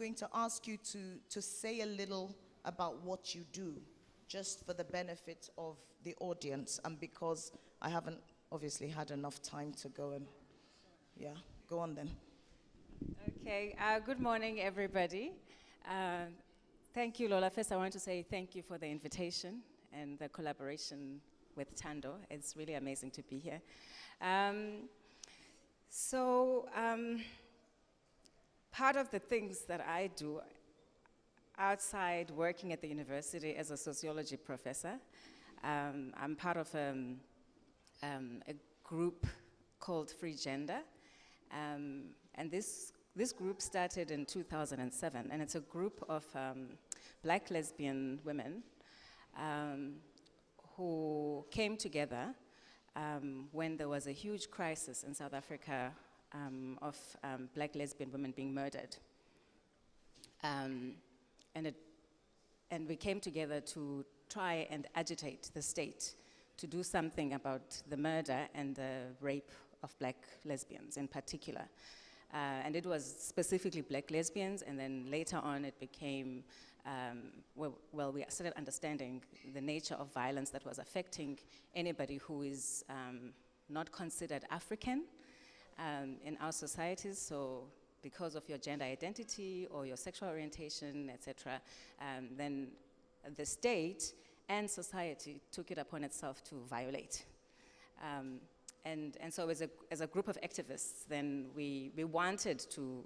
going to ask you to say a little about what you do, just for the benefit of the audience, and because I haven't obviously had enough time to go and, yeah, go on then. Okay, good morning, everybody. Thank you, Lola. First, I want to say thank you for the invitation and the collaboration with Tando. It's really amazing to be here. Part of the things that I do outside working at the university as a sociology professor, I'm part of a group called Free Gender, and this group started in 2007, and it's a group of Black lesbian women who came together when there was a huge crisis in South Africa of Black lesbian women being murdered. And we came together to try and agitate the state to do something about the murder and the rape of Black lesbians in particular. And it was specifically Black lesbians, and then later on it became, we started understanding the nature of violence that was affecting anybody who is not considered African in our societies. So because of your gender identity or your sexual orientation, etc., then the state and society took it upon itself to violate. And so as a group of activists, then we wanted to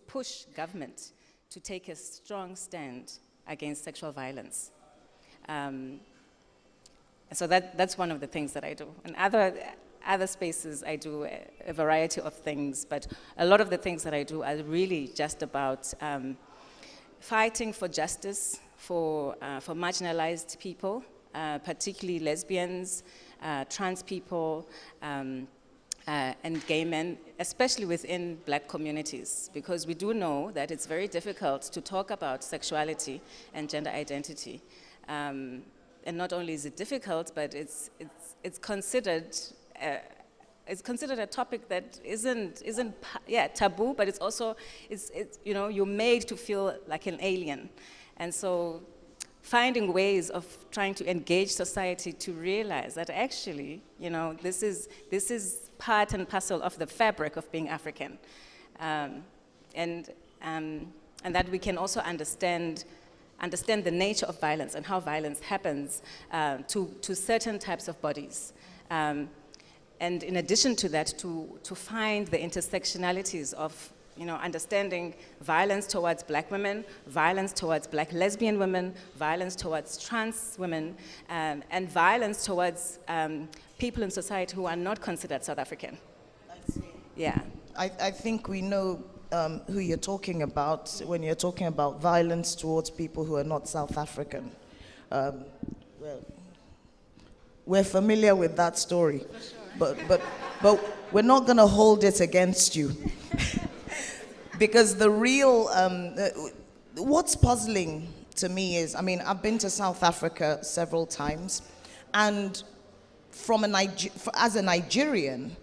push government to take a strong stand against sexual violence. So that's one of the things that I do. And other spaces, I do a variety of things, but a lot of the things that I do are really just about fighting for justice for marginalized people, particularly lesbians, trans people, and gay men, especially within Black communities, because we do know that it's very difficult to talk about sexuality and gender identity. And not only is it difficult, but it's considered a topic that isn't taboo, but it's also you're made to feel like an alien, and so finding ways of trying to engage society to realize that actually, this is part and parcel of the fabric of being African, and that we can also understand the nature of violence and how violence happens to certain types of bodies. And in addition to that, to find the intersectionalities of understanding violence towards Black women, violence towards Black lesbian women, violence towards trans women, and violence towards people in society who are not considered South African. I see. Yeah. I think we know who you're talking about when you're talking about violence towards people who are not South African. Well, we're familiar with that story. For sure. But we're not going to hold it against you. Because the real, what's puzzling to me is, I've been to South Africa several times, and as a Nigerian,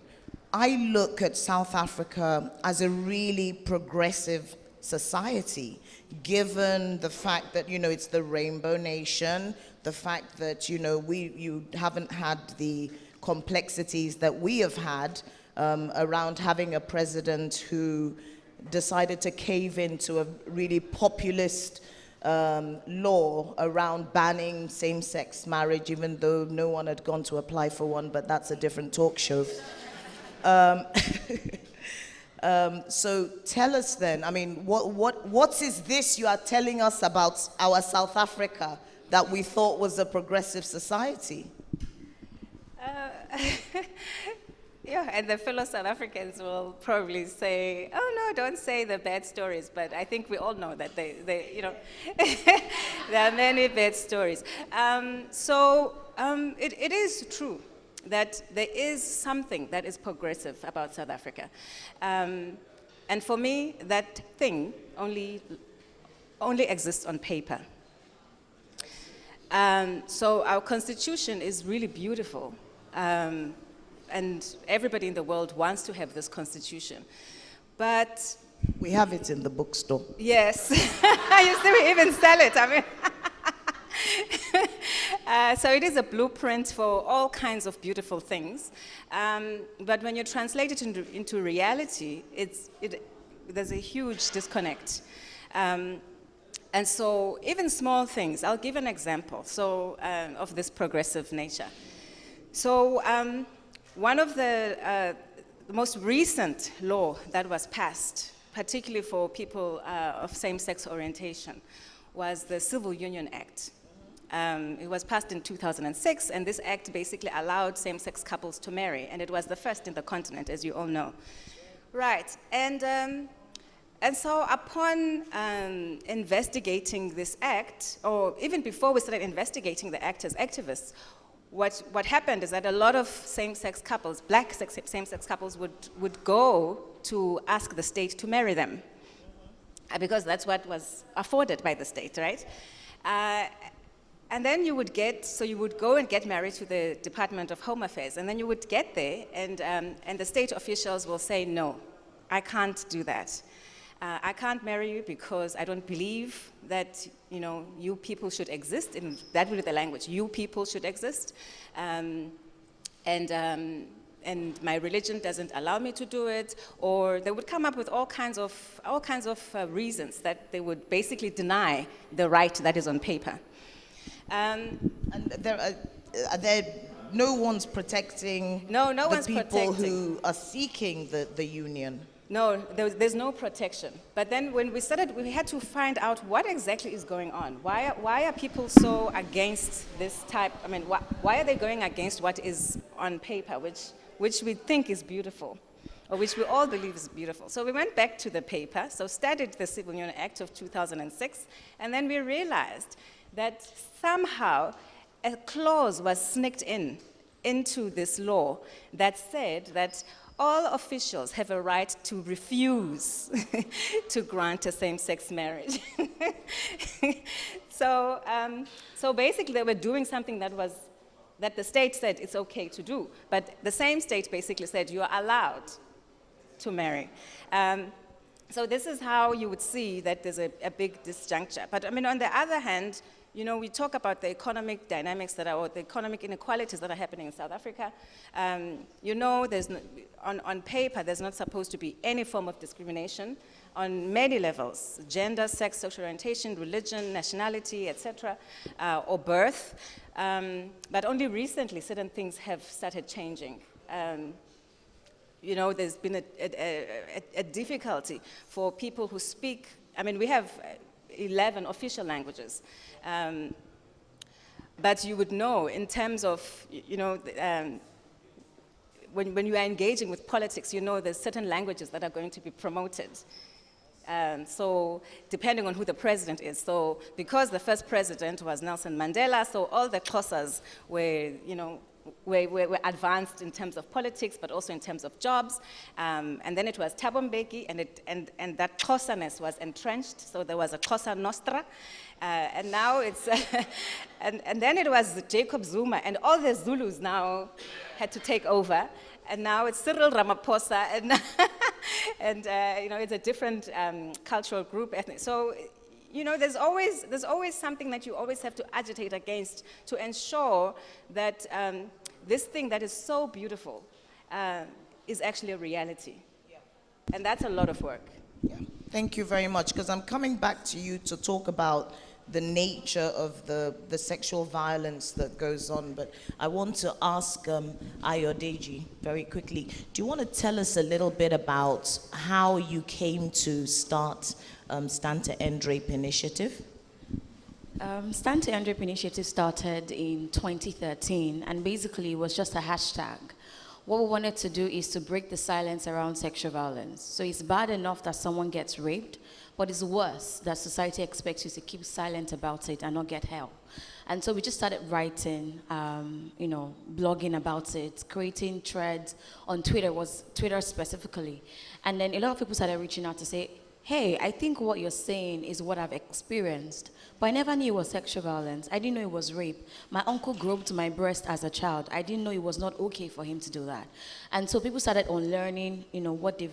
I look at South Africa as a really progressive society, given the fact that, it's the Rainbow Nation, the fact that, you haven't had the complexities that we have had around having a president who decided to cave into a really populist law around banning same-sex marriage, even though no one had gone to apply for one, but that's a different talk show. So tell us then, what is this you are telling us about our South Africa that we thought was a progressive society? Yeah, and the fellow South Africans will probably say, "Oh no, don't say the bad stories." But I think we all know that there are many bad stories. It is true that there is something that is progressive about South Africa, and for me, that thing only exists on paper. So our constitution is really beautiful. And everybody in the world wants to have this constitution. But We have it in the bookstore. Yes. You see, we even sell it. I mean, so it is a blueprint for all kinds of beautiful things. But when you translate it into reality, there's a huge disconnect. And so even small things, I'll give an example of this progressive nature. So one of the most recent law that was passed, particularly for people of same-sex orientation, was the Civil Union Act. It was passed in 2006, and this act basically allowed same-sex couples to marry, and it was the first in the continent, as you all know. Right, and so upon investigating this act, or even before we started investigating the act as activists, what happened is that a lot of same-sex couples, black same-sex couples, would go to ask the state to marry them, because that's what was afforded by the state, right? And then you would go and get married to the Department of Home Affairs, and then you would get there, and the state officials will say, no, I can't do that. I can't marry you because I don't believe that, you people should exist. In that would be the language. You people should exist, and my religion doesn't allow me to do it. Or they would come up with all kinds of reasons that they would basically deny the right that is on paper. And no one's protecting one's the people protecting. who are seeking the union. No, there's no protection. But then when we started, we had to find out what exactly is going on. Why are people so against this type? I mean, why are they going against what is on paper, which we think is beautiful, or which we all believe is beautiful? So we went back to the paper, so studied the Civil Union Act of 2006, and then we realized that somehow a clause was sneaked into this law that said that all officials have a right to refuse to grant a same-sex marriage. So basically they were doing something that the state said it's okay to do, but the same state basically said you are allowed to marry. So this is how you would see that there's a big disjuncture. But I mean, on the other hand, we talk about the economic dynamics or the economic inequalities that are happening in South Africa. There's on paper, there's not supposed to be any form of discrimination on many levels: gender, sex, sexual orientation, religion, nationality, etc., or birth. But only recently, certain things have started changing. There's been a difficulty for people who speak. I mean, we have 11 official languages. But you would know in terms of, when you are engaging with politics, there's certain languages that are going to be promoted. So depending on who the president is. So because the first president was Nelson Mandela, so all the Xhosas were, were advanced in terms of politics, but also in terms of jobs. And then it was Thabo Mbeki, and that Xhosaness was entrenched, so there was a Xhosa Nostra. And now it's, and then it was Jacob Zuma, and all the Zulus now had to take over. And now it's Cyril Ramaphosa, and it's a different cultural group, ethnic. So, there's always something that you always have to agitate against to ensure that this thing that is so beautiful is actually a reality. Yeah. And that's a lot of work. Yeah. Thank you very much, because I'm coming back to you to talk about the nature of the sexual violence that goes on. But I want to ask Ayodeji very quickly, do you want to tell us a little bit about how you came to start Stand to End Rape Initiative? Stand to End Rape Initiative started in 2013, and basically it was just a hashtag. What we wanted to do is to break the silence around sexual violence. So it's bad enough that someone gets raped, but it's worse that society expects you to keep silent about it and not get help. And so we just started writing, blogging about it, creating threads on Twitter specifically. And then a lot of people started reaching out to say, hey, I think what you're saying is what I've experienced, but I never knew it was sexual violence. I didn't know it was rape. My uncle groped my breast as a child. I didn't know it was not okay for him to do that. And so people started unlearning, what they've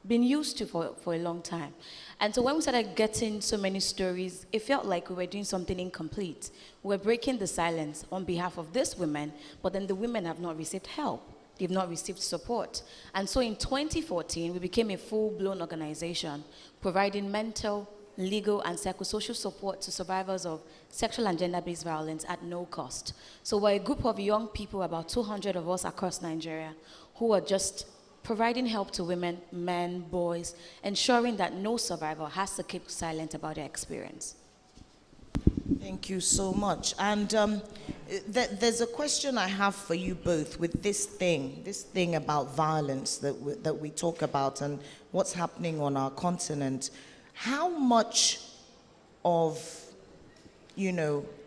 been used to for a long time. And so when we started getting so many stories, it felt like we were doing something incomplete. We were breaking the silence on behalf of these women, but then the women have not received help. They've not received support. And so in 2014, we became a full-blown organization providing mental, legal, and psychosocial support to survivors of sexual and gender-based violence at no cost. So we're a group of young people, about 200 of us across Nigeria, who are just providing help to women, men, boys, ensuring that no survivor has to keep silent about their experience. Thank you so much. And there's a question I have for you both with this thing about violence that we talk about and what's happening on our continent. How much of,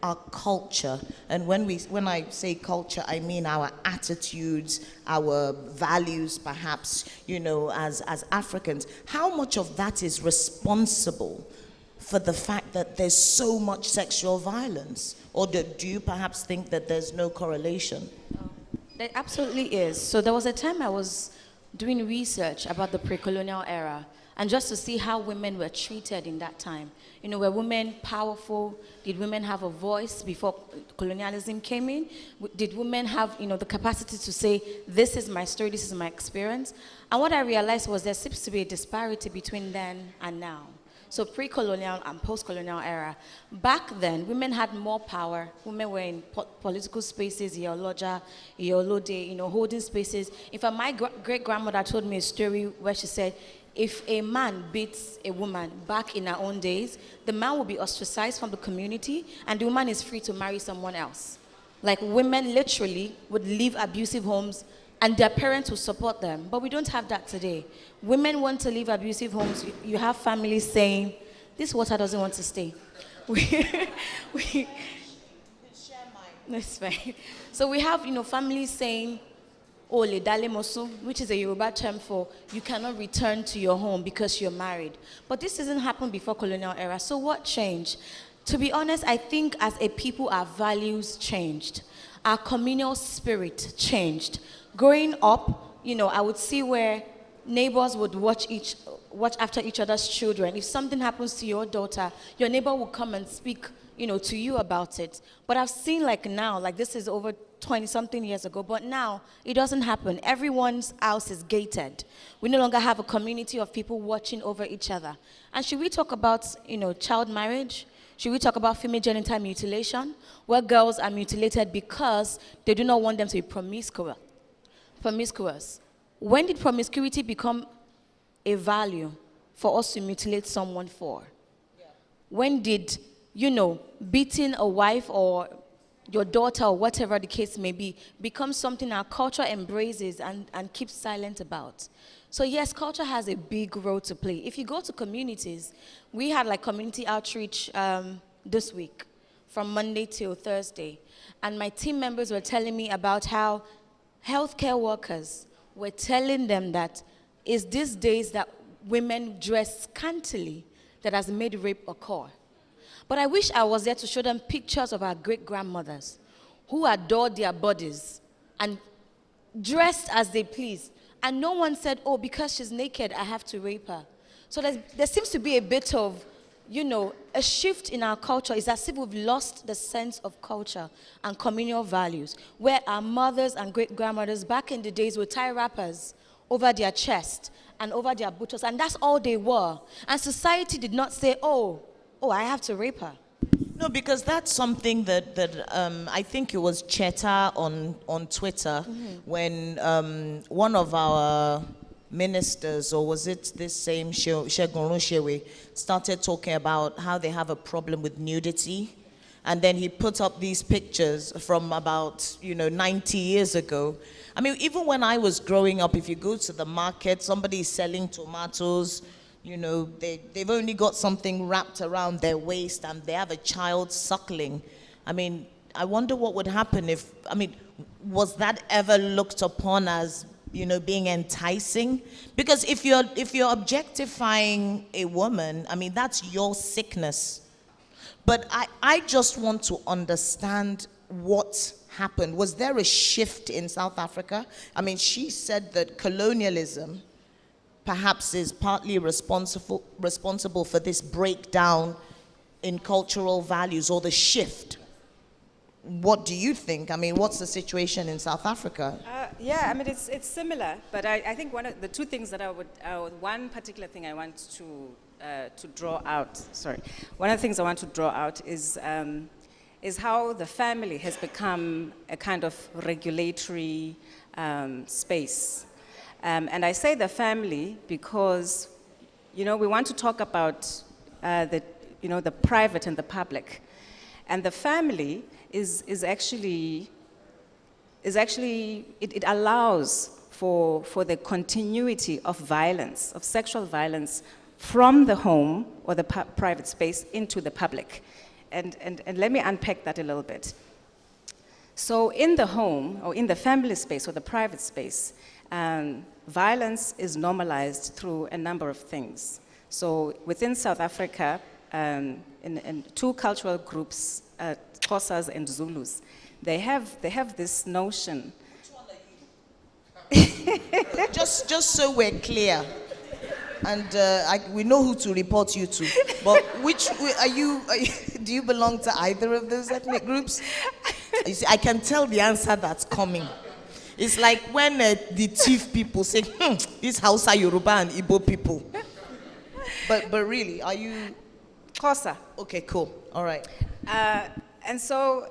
our culture, and when I say culture, I mean our attitudes, our values, perhaps, as Africans, how much of that is responsible for the fact that there's so much sexual violence? Or do you perhaps think that there's no correlation? There absolutely is. So there was a time I was doing research about the pre-colonial era, and just to see how women were treated in that time. Were women powerful? Did women have a voice before colonialism came in? Did women have, the capacity to say, this is my story, this is my experience? And what I realized was there seems to be a disparity between then and now. So pre-colonial and post-colonial era. Back then, women had more power. Women were in political spaces, Iyoloja, Iyolode, holding spaces. In fact, my great-grandmother told me a story where she said, if a man beats a woman back in our own days, the man will be ostracized from the community and the woman is free to marry someone else. Like women literally would leave abusive homes and their parents will support them. But we don't have that today. Women want to leave abusive homes. You have families saying, this water doesn't want to stay. That's fine. So we have, families saying, Ole dale mosu, which is a Yoruba term for you cannot return to your home because you're married. But this didn't happen before colonial era. So what changed? To be honest, I think as a people, our values changed. Our communal spirit changed. Growing up, I would see where neighbors would watch after each other's children. If something happens to your daughter, your neighbor will come and speak, to you about it. But I've seen now, this is over 20-something years ago, but now it doesn't happen. Everyone's house is gated. We no longer have a community of people watching over each other. And should we talk about, child marriage? Should we talk about female genital mutilation, where girls are mutilated because they do not want them to be promiscuous? When did promiscuity become a value for us to mutilate someone for? Yeah. When did, beating a wife or your daughter or whatever the case may be become something our culture embraces and keeps silent about? So yes, culture has a big role to play. If you go to communities, we had community outreach this week from Monday till Thursday. And my team members were telling me about how healthcare workers were telling them that it's these days that women dress scantily that has made rape occur. But I wish I was there to show them pictures of our great-grandmothers who adored their bodies and dressed as they pleased. And no one said, oh, because she's naked, I have to rape her. So there seems to be a bit of, a shift in our culture. It's as if we've lost the sense of culture and communal values, where our mothers and great-grandmothers back in the days would tie wrappers over their chest and over their buttocks, and that's all they were. And society did not say, oh, I have to rape her. No, because that's something that I think it was Cheta on Twitter when one of our ministers, or was it this same Shegun Shewe, started talking about how they have a problem with nudity. And then he put up these pictures from about, 90 years ago. I mean, even when I was growing up, if you go to the market, somebody is selling tomatoes, they've only got something wrapped around their waist and they have a child suckling. I mean, I wonder what would happen was that ever looked upon as, being enticing? Because if you're objectifying a woman, I mean, that's your sickness. But I just want to understand what happened. Was there a shift in South Africa? I mean, she said that colonialism perhaps is partly responsible for this breakdown in cultural values or the shift. What do you think? I mean, what's the situation in South Africa? Yeah, I mean, it's similar, but I think one of the two things that one particular thing I want to draw out, one of the things I want to draw out is how the family has become a kind of regulatory space. And I say the family because, we want to talk about the private and the public. And the family is actually, it allows for the continuity of violence, of sexual violence from the home or the private space into the public. And let me unpack that a little bit. So in the home or in the family space or the private space, violence is normalized through a number of things. So within South Africa, in two cultural groups, Xhosas and Zulus, they have this notion. Which one are you? just so we're clear, and we know who to report you to. But which are you? Do you belong to either of those ethnic groups? You see, I can tell the answer that's coming. It's like when the thief people say, this Hausa, Yoruba, and Igbo people. But really, are you? Xhosa. Okay, cool. All right. And so,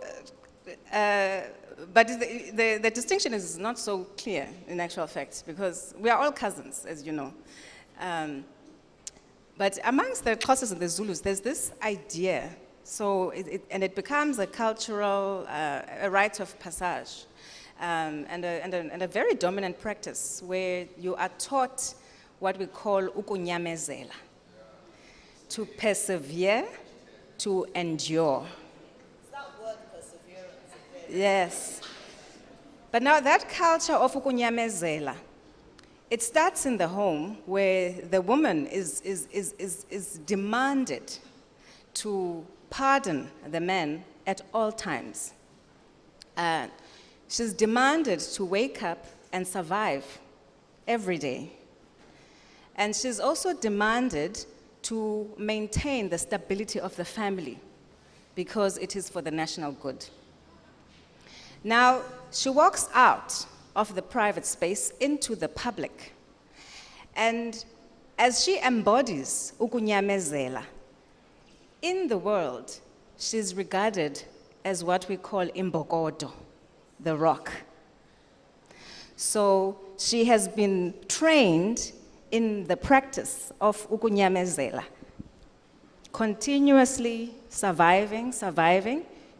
but the distinction is not so clear in actual fact because we are all cousins, as you know. But amongst the Xhosas and the Zulus, there's this idea. So it becomes a cultural, a rite of passage, and a very dominant practice where you are taught what we call ukunyamezela, to persevere, to endure. Is that word perseverance? Yes. But now that culture of ukunyamezela, it starts in the home where the woman is demanded to pardon the man at all times. She's demanded to wake up and survive every day. And she's also demanded to maintain the stability of the family because it is for the national good. Now, she walks out of the private space into the public. And as she embodies ukunyamezela, in the world, she's regarded as what we call imbokodo, the rock. So she has been trained in the practice of ukunyamezela, continuously surviving,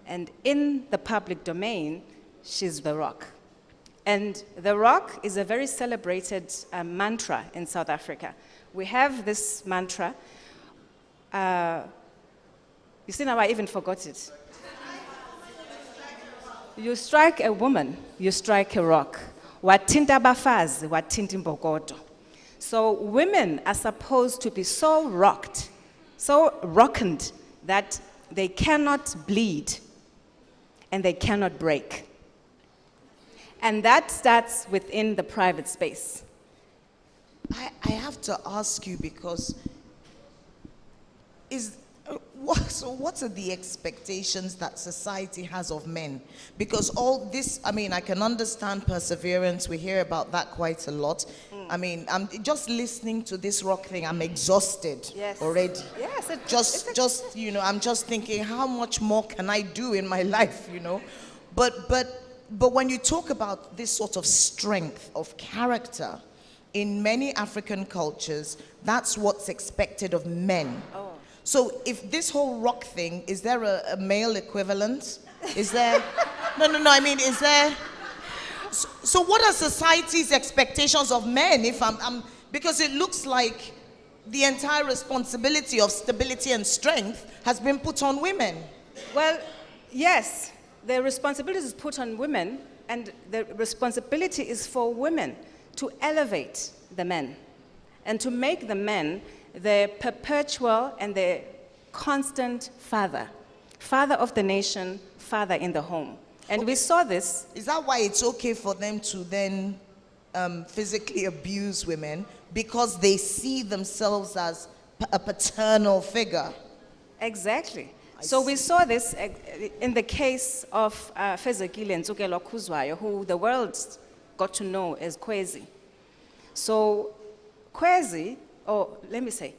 and in the public domain, she's the rock. And the rock is a very celebrated mantra in South Africa. We have this mantra. You see, now I even forgot it. You strike a woman, you strike a rock. Wathinta abafazi, wathinta imbokodo. So women are supposed to be so rocked, so rockened, that they cannot bleed and they cannot break. And that starts within the private space. I have to ask you because what are the expectations that society has of men? Because all this, I mean, I can understand perseverance. We hear about that quite a lot. I mean, I'm just listening to this rock thing. I'm exhausted already. Yes. I'm just thinking, how much more can I do in my life, But when you talk about this sort of strength of character, in many African cultures, that's what's expected of men. Oh. So if this whole rock thing, is there a male equivalent? Is there? No, I mean, is there? So what are society's expectations of men if because it looks like the entire responsibility of stability and strength has been put on women. Well, yes, the responsibility is put on women, and the responsibility is for women to elevate the men and to make the men the perpetual and the constant father of the nation, father in the home. And we saw this. Is that why it's okay for them to then physically abuse women because they see themselves as a paternal figure. Exactly. So we saw this in the case of Fezekile Ntsukelo Khuzwayo, who the world got to know as Kwezi. So Kwezi, or let me say,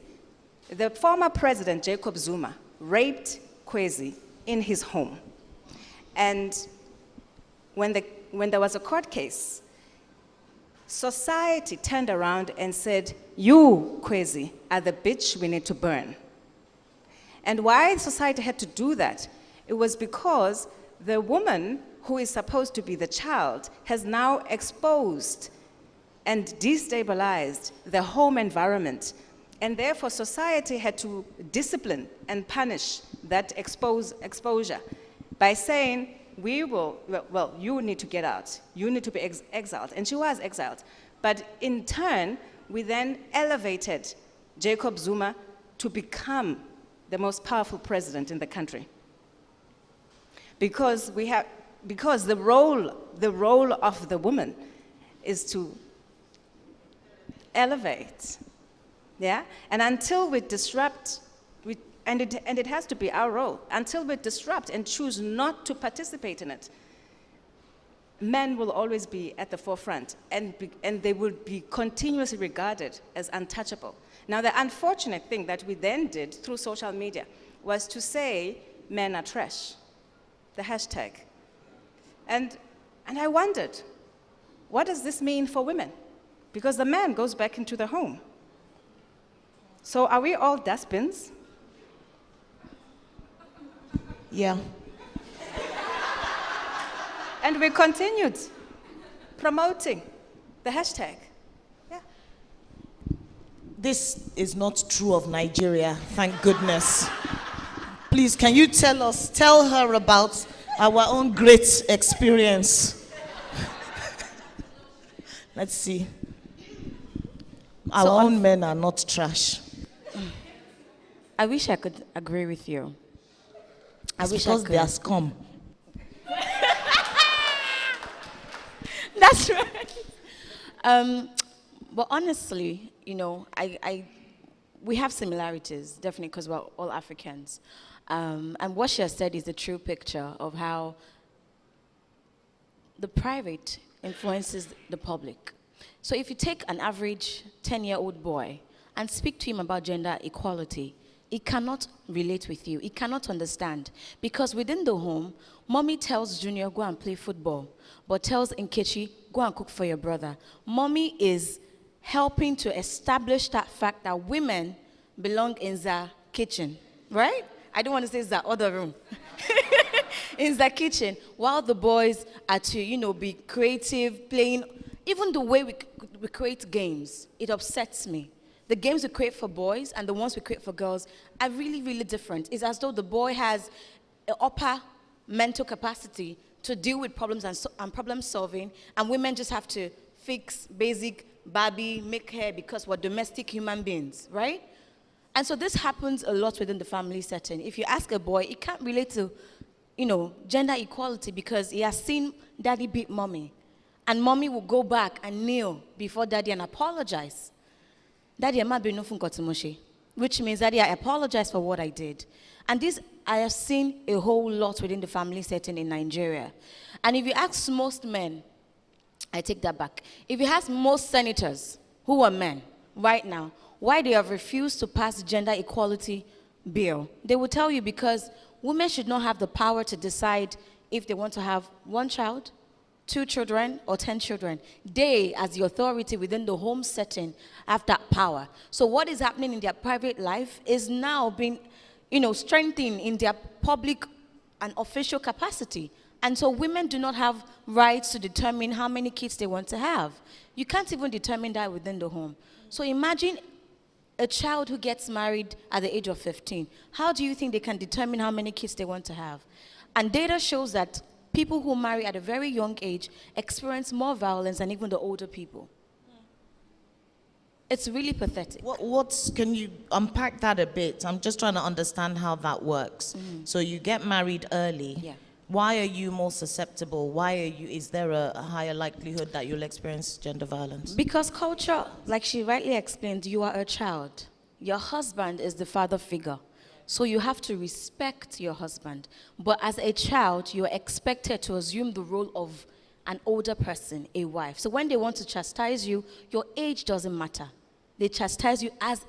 the former president, Jacob Zuma, raped Kwezi in his home. And when there was a court case, society turned around and said, you, Kwezi, are the bitch we need to burn. And why society had to do that? It was because the woman who is supposed to be the child has now exposed and destabilized the home environment. And therefore, society had to discipline and punish that exposure by saying, you need to get out. You need to be exiled. And she was exiled. But in turn, we then elevated Jacob Zuma to become the most powerful president in the country. Because the role of the woman is to elevate, yeah? And until we disrupt, and it has to be our role, until we disrupt and choose not to participate in it, men will always be at the forefront, and they will be continuously regarded as untouchable. Now, the unfortunate thing that we then did through social media was to say, men are trash, the hashtag. And I wondered, what does this mean for women? Because the man goes back into the home. So are we all dustbins? Yeah. And we continued promoting the hashtag. Yeah. This is not true of Nigeria, thank goodness. Please, can you tell her about our own great experience? Let's see. Our own men are not trash. I wish I could agree with you. It's because they are scum. That's right. But honestly, you know, we have similarities, definitely, because we're all Africans. And what she has said is the true picture of how the private influences the public. So if you take an average 10-year-old boy and speak to him about gender equality, he cannot relate with you. He cannot understand. Because within the home, mommy tells Junior, go and play football, but tells Nkechi, go and cook for your brother. Mommy is helping to establish that fact that women belong in the kitchen, right? I don't want to say it's the other room. In the kitchen, while the boys are to, you know, be creative, playing. Even the way we create games, it upsets me. The games we create for boys and the ones we create for girls are really, really different. It's as though the boy has an upper mental capacity to deal with problems and problem solving, and women just have to fix basic Barbie, make hair, because we're domestic human beings, right? And so this happens a lot within the family setting. If you ask a boy, he can't relate to, you know, gender equality because he has seen daddy beat mommy. And mommy will go back and kneel before daddy and apologize. Daddy, which means, daddy, I apologize for what I did. And this, I have seen a whole lot within the family setting in Nigeria. And if you ask most men, I take that back. If you ask most senators who are men right now, why they have refused to pass the gender equality bill, they will tell you because women should not have the power to decide if they want to have 1 child, 2 children, or 10 children. They, as the authority within the home setting, have that power. So what is happening in their private life is now being, you know, strengthened in their public and official capacity. And so women do not have rights to determine how many kids they want to have. You can't even determine that within the home. So imagine a child who gets married at the age of 15. How do you think they can determine how many kids they want to have? And data shows that people who marry at a very young age experience more violence than even the older people. It's really pathetic. Can you unpack that a bit? I'm just trying to understand how that works. So you get married early. Yeah. Why are you more susceptible? Is there a higher likelihood that you'll experience gender violence? Because culture, like she rightly explained, you are a child. Your husband is the father figure. So you have to respect your husband. But as a child, you're expected to assume the role of an older person, a wife. So when they want to chastise you, your age doesn't matter. They chastise you as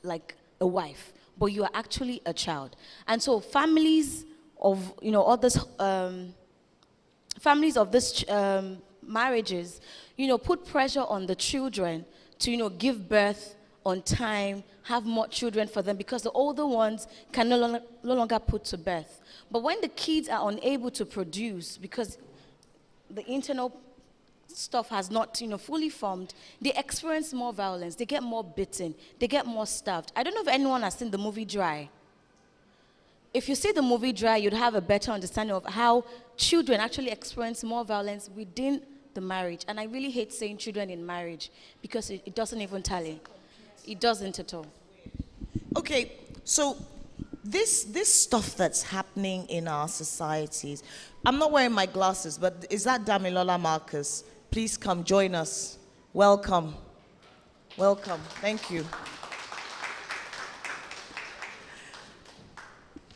like a wife, but you are actually a child. And so families of, all this, families of this marriages, put pressure on the children to, give birth on time, have more children for them, because the older ones can no longer put to birth. But when the kids are unable to produce because the internal stuff has not, fully formed, they experience more violence, they get more bitten, they get more starved. I don't know if anyone has seen the movie Dry. If you see the movie Dry, you'd have a better understanding of how children actually experience more violence within the marriage. And I really hate saying children in marriage because it doesn't even tally. It doesn't at all. Okay, so this stuff that's happening in our societies, I'm not wearing my glasses, but is that Damilola Marcus? Please come join us. Welcome. Welcome. Thank you.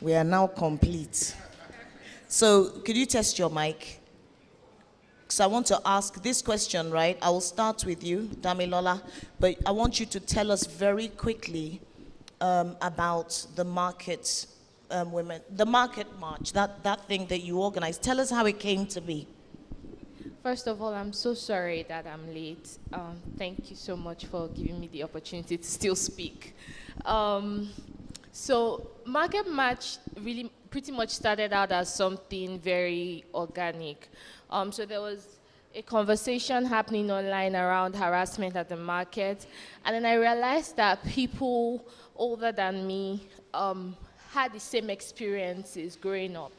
We are now complete. So could you test your mic? So I want to ask this question, right? I will start with you, Damilola, but I want you to tell us very quickly about the market women, the market march, that thing that you organized. Tell us how it came to be. First of all, I'm so sorry that I'm late. Thank you so much for giving me the opportunity to still speak. So Market Match really pretty much started out as something very organic. So there was a conversation happening online around harassment at the market, and then I realized that people older than me had the same experiences growing up.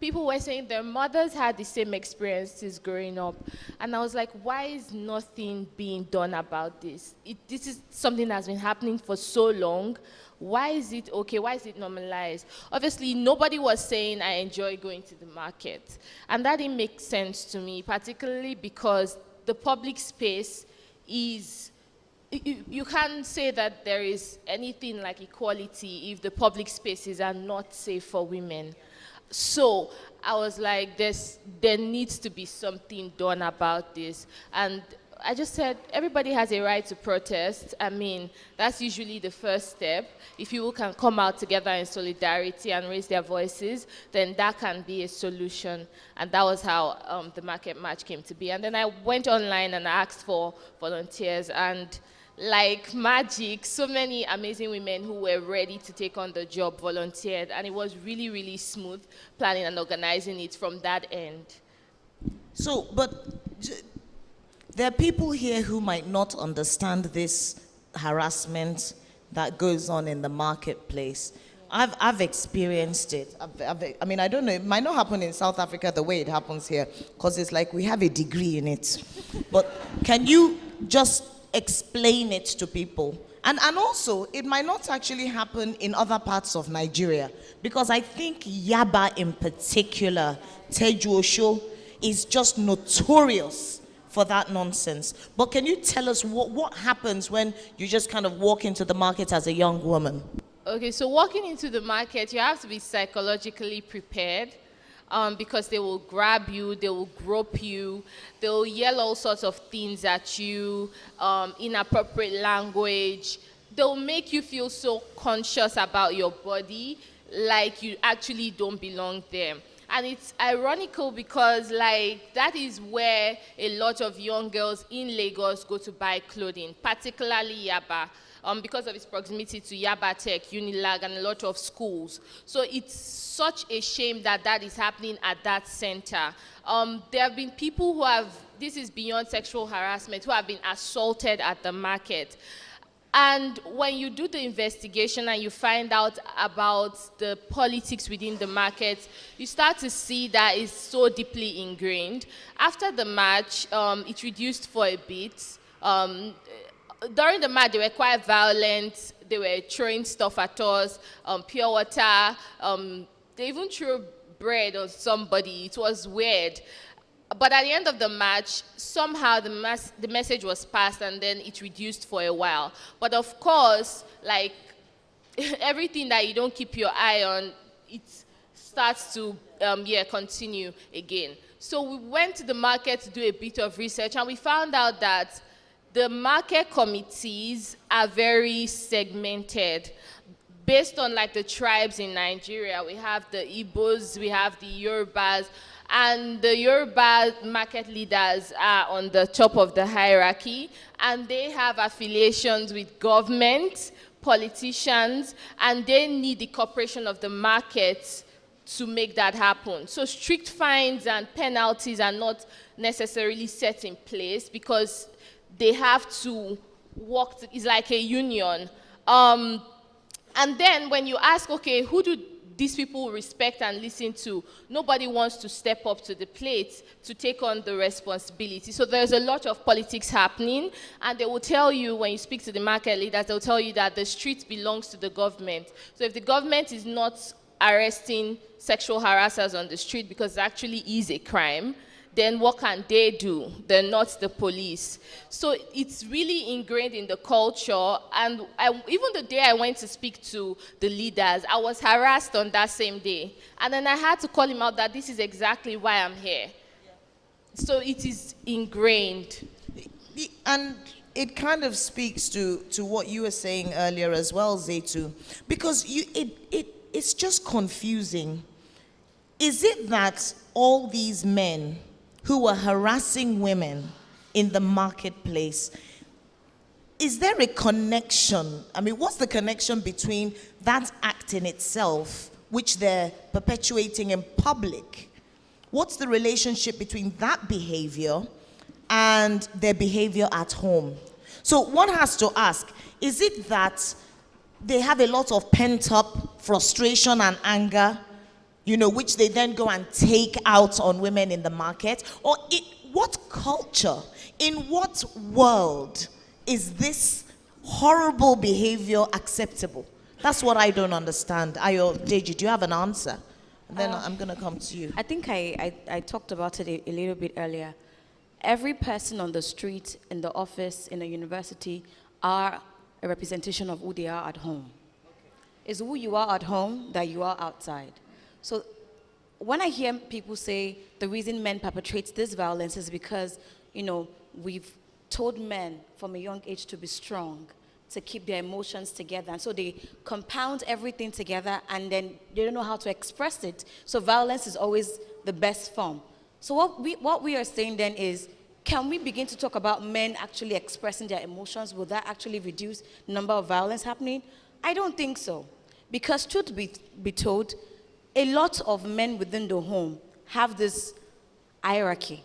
People were saying their mothers had the same experiences growing up. And I was like, why is nothing being done about this? This is something that's been happening for so long. Why is it okay? Why is it normalized? Obviously, nobody was saying I enjoy going to the market. And that didn't make sense to me, particularly because the public space is, you can't say that there is anything like equality if the public spaces are not safe for women. So I was like, there needs to be something done about this. And I just said, everybody has a right to protest. I mean, that's usually the first step. If people can come out together in solidarity and raise their voices, then that can be a solution. And that was how the Market Match came to be. And then I went online and asked for volunteers. And like magic, so many amazing women who were ready to take on the job volunteered. And it was really, really smooth planning and organizing it from that end. So, but there are people here who might not understand this harassment that goes on in the marketplace. I've experienced it. I mean, I don't know, it might not happen in South Africa the way it happens here, because it's like we have a degree in it. But can you just explain it to people? And also, it might not actually happen in other parts of Nigeria, because I think Yaba in particular, Teju Osho, is just notorious for that nonsense. But can you tell us what happens when you just kind of walk into the market as a young woman? Okay, so walking into the market, you have to be psychologically prepared because they will grab you, they will grope you, they will yell all sorts of things at you, inappropriate language. They'll make you feel so conscious about your body, like you actually don't belong there. And it's ironical because, like, that is where a lot of young girls in Lagos go to buy clothing, particularly Yaba, because of its proximity to Yaba Tech, Unilag, and a lot of schools. So it's such a shame that that is happening at that center. There have been people who have, this is beyond sexual harassment, who have been assaulted at the market. And when you do the investigation and you find out about the politics within the market, you start to see that it's so deeply ingrained. After the match, it reduced for a bit. During the match, they were quite violent. They were throwing stuff at us, pure water. They even threw bread on somebody. It was weird. But at the end of the match, somehow the message was passed and then it reduced for a while. But of course, like everything that you don't keep your eye on, it starts to continue again. So we went to the market to do a bit of research, and we found out that the market committees are very segmented. Based on like the tribes in Nigeria, we have the Igbos, we have the Yorubas, and the Yoruba market leaders are on the top of the hierarchy, and they have affiliations with government, politicians, and they need the cooperation of the market to make that happen. So strict fines and penalties are not necessarily set in place because they have to work, it's like a union. And then when you ask, okay, who do these people respect and listen to? Nobody wants to step up to the plate to take on the responsibility. So there's a lot of politics happening, and they will tell you, when you speak to the market leaders, they'll tell you that the street belongs to the government. So if the government is not arresting sexual harassers on the street, because it actually is a crime, then what can they do? They're not the police. So it's really ingrained in the culture. And even the day I went to speak to the leaders, I was harassed on that same day. And then I had to call him out that this is exactly why I'm here. So it is ingrained. And it kind of speaks to what you were saying earlier as well, Zaitu, because it's just confusing. Is it that all these men who were harassing women in the marketplace, is there a connection? I mean, what's the connection between that act in itself, which they're perpetuating in public? What's the relationship between that behavior and their behavior at home? So one has to ask, is it that they have a lot of pent-up frustration and anger, which they then go and take out on women in the market? Or what culture, in what world is this horrible behavior acceptable? That's what I don't understand. Deji, do you have an answer? And then I'm going to come to you. I think I talked about it a little bit earlier. Every person on the street, in the office, in a university, are a representation of who they are at home. It's who you are at home that you are outside. So when I hear people say the reason men perpetrate this violence is because, we've told men from a young age to be strong, to keep their emotions together. And so they compound everything together and then they don't know how to express it. So violence is always the best form. So what we are saying then is, can we begin to talk about men actually expressing their emotions? Will that actually reduce the number of violence happening? I don't think so. Because truth be told, a lot of men within the home have this hierarchy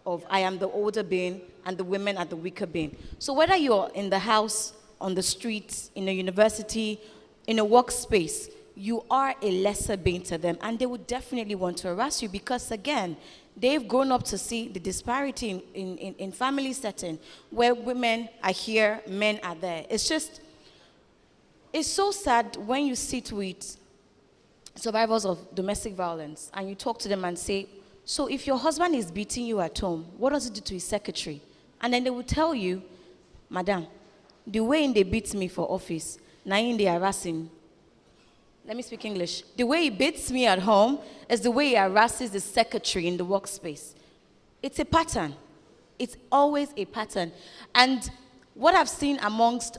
of I am the older being and the women are the weaker being. So whether you're in the house, on the streets, in a university, in a workspace, you are a lesser being to them, and they would definitely want to harass you because, again, they've grown up to see the disparity in family setting where women are here, men are there. It's so sad when you sit with survivors of domestic violence and you talk to them and say, so if your husband is beating you at home, what does it do to his secretary? And then they will tell you, Madam, the way they beat me for office, now they harassing. Let me speak English. The way he beats me at home is the way he harasses the secretary in the workspace. It's a pattern. It's always a pattern. And what I've seen amongst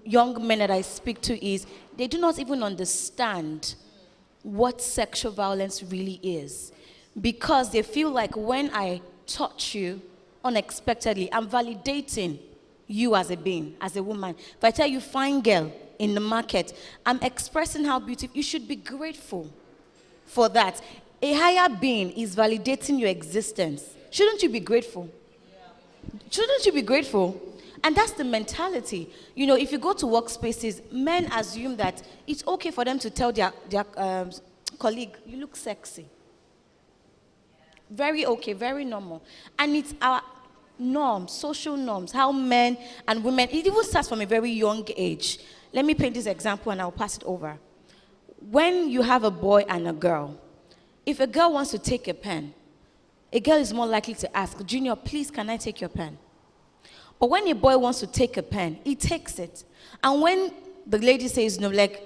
young men that I speak to is they do not even understand what sexual violence really is, because they feel like when I touch you unexpectedly, I'm validating you as a being, as a woman. If I tell you, fine girl in the market, I'm expressing how beautiful. You should be grateful for that. A higher being is validating your existence. Shouldn't you be grateful? Shouldn't you be grateful? And that's the mentality. If you go to workspaces, men assume that it's okay for them to tell their colleague, you look sexy. Very okay, very normal. And it's our norms, social norms, how men and women, it even starts from a very young age. Let me paint this example and I'll pass it over. When you have a boy and a girl, If a girl wants to take a pen, a girl is more likely to ask, Junior, please, can I take your pen? But when a boy wants to take a pen, he takes it. And when the lady says no, like,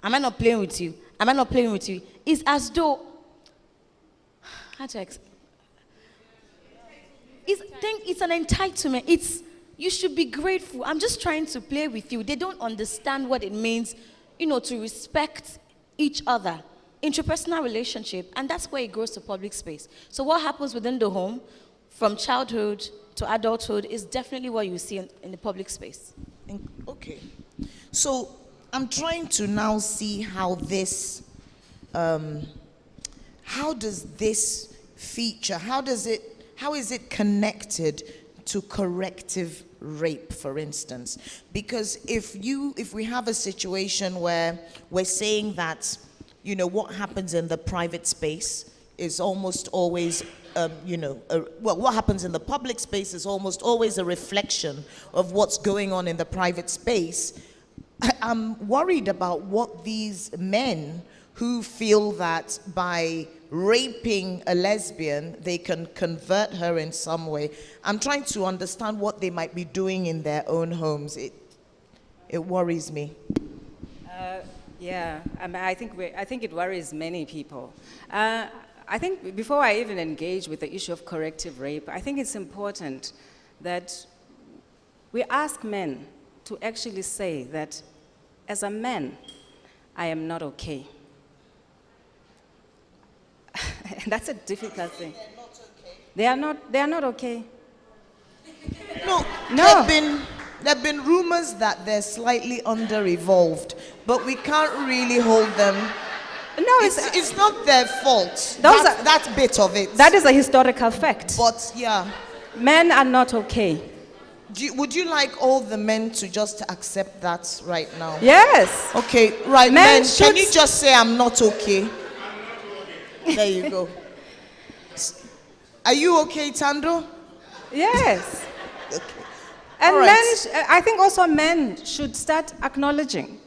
am I not playing with you? Am I not playing with you? It's as though, it's an entitlement. You should be grateful. I'm just trying to play with you. They don't understand what it means, to respect each other. Interpersonal relationship, and that's where it grows to public space. So what happens within the home, from childhood to adulthood, is definitely what you see in the public space. Okay. So I'm trying to now see how this, how does this feature, how is it connected to corrective rape, for instance? Because if we have a situation where we're saying that, what happens in the private space is almost always, what happens in the public space is almost always a reflection of what's going on in the private space. I'm worried about what these men who feel that by raping a lesbian, they can convert her in some way. I'm trying to understand what they might be doing in their own homes. It worries me. Yeah, I think it worries many people. I think before I even engage with the issue of corrective rape, I think it's important that we ask men to actually say that, as a man, I am not okay. And that's a difficult thing. They are not okay. No. There have been rumors that they're slightly under-evolved, but we can't really hold them. No, it's not their fault. That bit of it. That is a historical fact. But yeah. Men are not okay. Would you like all the men to just accept that right now? Yes. Okay, right, men can you just say I'm not okay? There you go. Are you okay, Tando? Yes. Okay. And right. I think also men should start acknowledging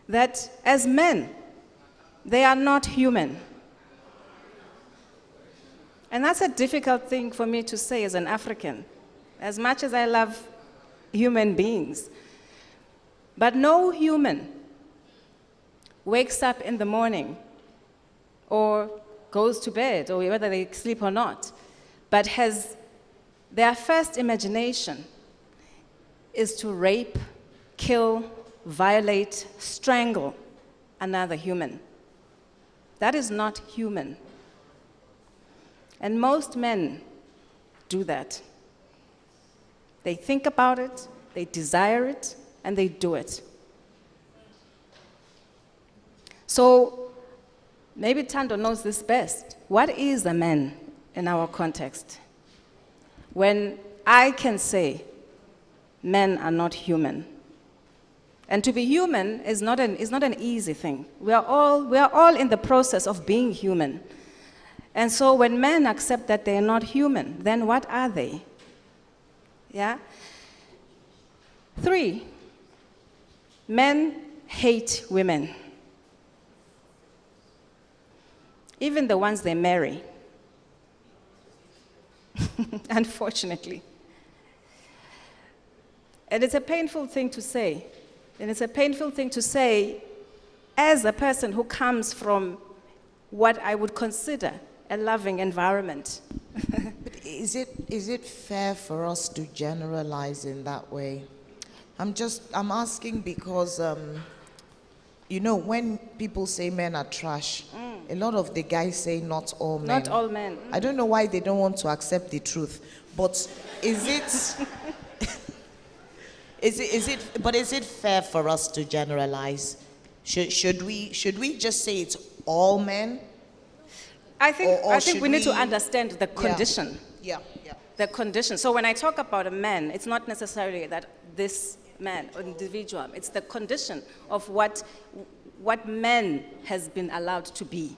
that as men, they are not human. And that's a difficult thing for me to say as an African, as much as I love human beings. But no human wakes up in the morning or goes to bed, or whether they sleep or not, but has their first imagination is to rape, kill, violate, strangle another human. That is not human. And most men do that. They think about it, they desire it, and they do it. So maybe Tando knows this best. What is a man in our context? When I can say, men are not human. And to be human is not an easy thing. We are all in the process of being human. And so when men accept that they are not human, then what are they? Yeah? 3, men hate women. Even the ones they marry. Unfortunately. And it's a painful thing to say. And it's a painful thing to say as a person who comes from what I would consider a loving environment. But is it fair for us to generalize in that way? I'm asking because, when people say men are trash, a lot of the guys say not all men. Not all men. I don't know why they don't want to accept the truth, but is it fair for us to generalize? Should we just say it's all men? I think we need to understand the condition. Yeah. The condition. So when I talk about a man, it's not necessarily that this man or individual. It's the condition of what man has been allowed to be.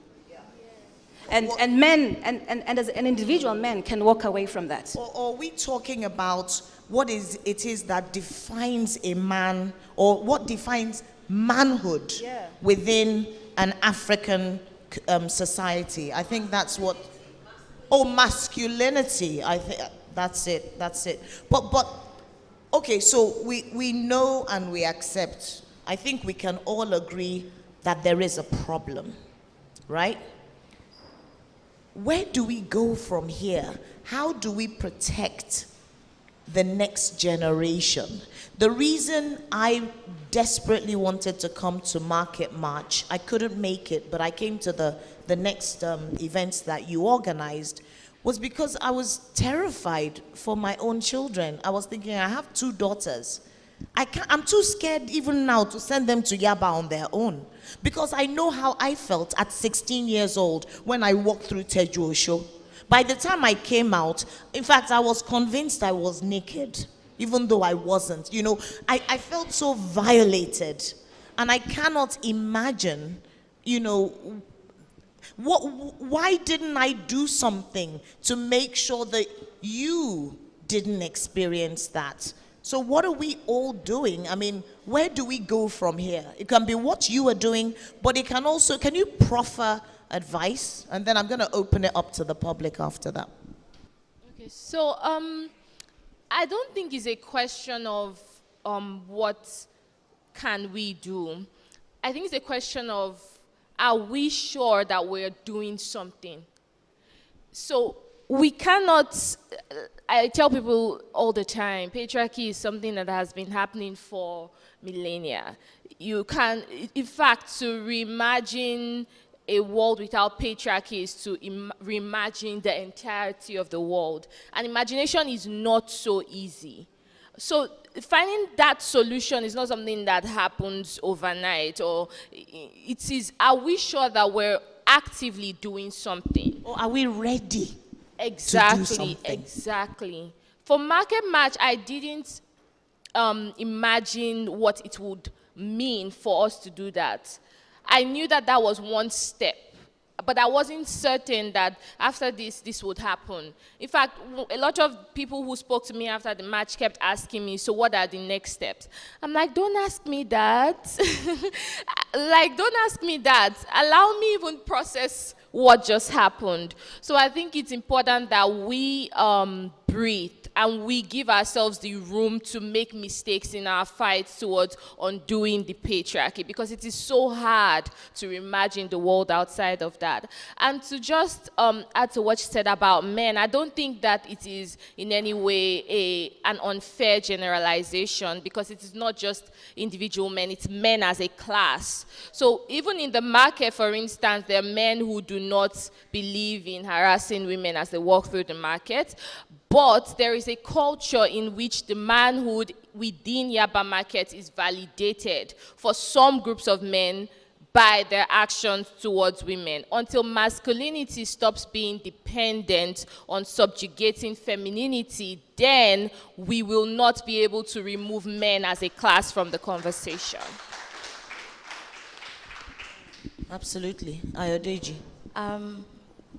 And men, and as an individual man can walk away from that. Or are we talking about what it is that defines a man, or what defines manhood within an African society. I think that's what. Oh, masculinity. I think that's it. That's it. But okay. So we know and we accept. I think we can all agree that there is a problem, right? Where do we go from here? How do we protect the next generation? The reason I desperately wanted to come to Market March, I couldn't make it, but I came to the next events that you organized, was because I was terrified for my own children. I was thinking, I have 2 daughters. I'm too scared even now to send them to Yaba on their own, because I know how I felt at 16 years old when I walked through Teju Osho. By the time I came out, in fact, I was convinced I was naked, even though I wasn't. You know, I felt so violated. And I cannot imagine, you know, why didn't I do something to make sure that you didn't experience that? So what are we all doing? I mean, where do we go from here? It can be what you are doing, but it can also, can you proffer advice? And then I'm going to open it up to the public after that. Okay, so I don't think it's a question of what can we do. I think it's a question of, are we sure that we're doing something? So we cannot, I tell people all the time, patriarchy is something that has been happening for millennia. You can, in fact, to reimagine a world without patriarchy is to reimagine the entirety of the world. And imagination is not so easy. So finding that solution is not something that happens overnight, or it is, are we sure that we're actively doing something? Or are we ready? Exactly, to do something? exactly. For Market March, I didn't imagine what it would mean for us to do that. I knew that that was one step, but I wasn't certain that after this would happen. In fact, a lot of people who spoke to me after the match kept asking me, so what are the next steps? I'm like, don't ask me that. Like, don't ask me that. Allow me even process what just happened. So I think it's important that we breathe and we give ourselves the room to make mistakes in our fight towards undoing the patriarchy, because it is so hard to imagine the world outside of that. And to just add to what you said about men, I don't think that it is in any way an unfair generalization, because it is not just individual men, it's men as a class. So even in the market, for instance, there are men who do not believe in harassing women as they walk through the market, but there is a culture in which the manhood within Yaba market is validated for some groups of men by their actions towards women, until masculinity stops being dependent on subjugating femininity. Then we will not be able to remove men as a class from the conversation. Absolutely. Ayodeji.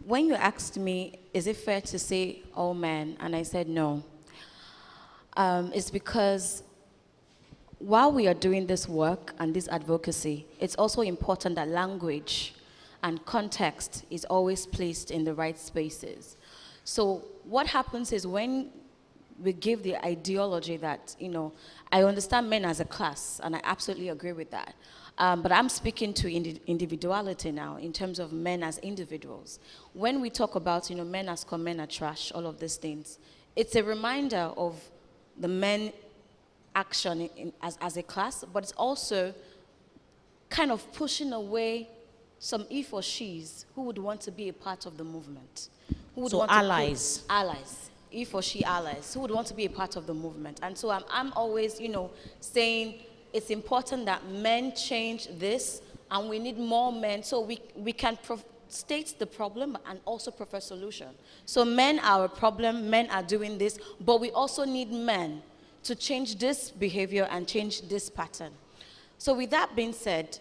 When you asked me, is it fair to say all men? And I said no. It's because while we are doing this work and this advocacy, it's also important that language and context is always placed in the right spaces. So what happens is when we give the ideology that, you know, I understand men as a class, and I absolutely agree with that. But I'm speaking to individuality now in terms of men as individuals. When we talk about, you know, men as scum, men are trash, all of these things, it's a reminder of the men action as a class, but it's also kind of pushing away some he or she's who would want to be a part of the movement. Who would want allies. Allies. He or she allies who would want to be a part of the movement. And so I'm always, you know, saying it's important that men change this, and we need more men so we can state the problem and also prefer solution. So men are a problem, men are doing this, but we also need men to change this behavior and change this pattern. So with that being said,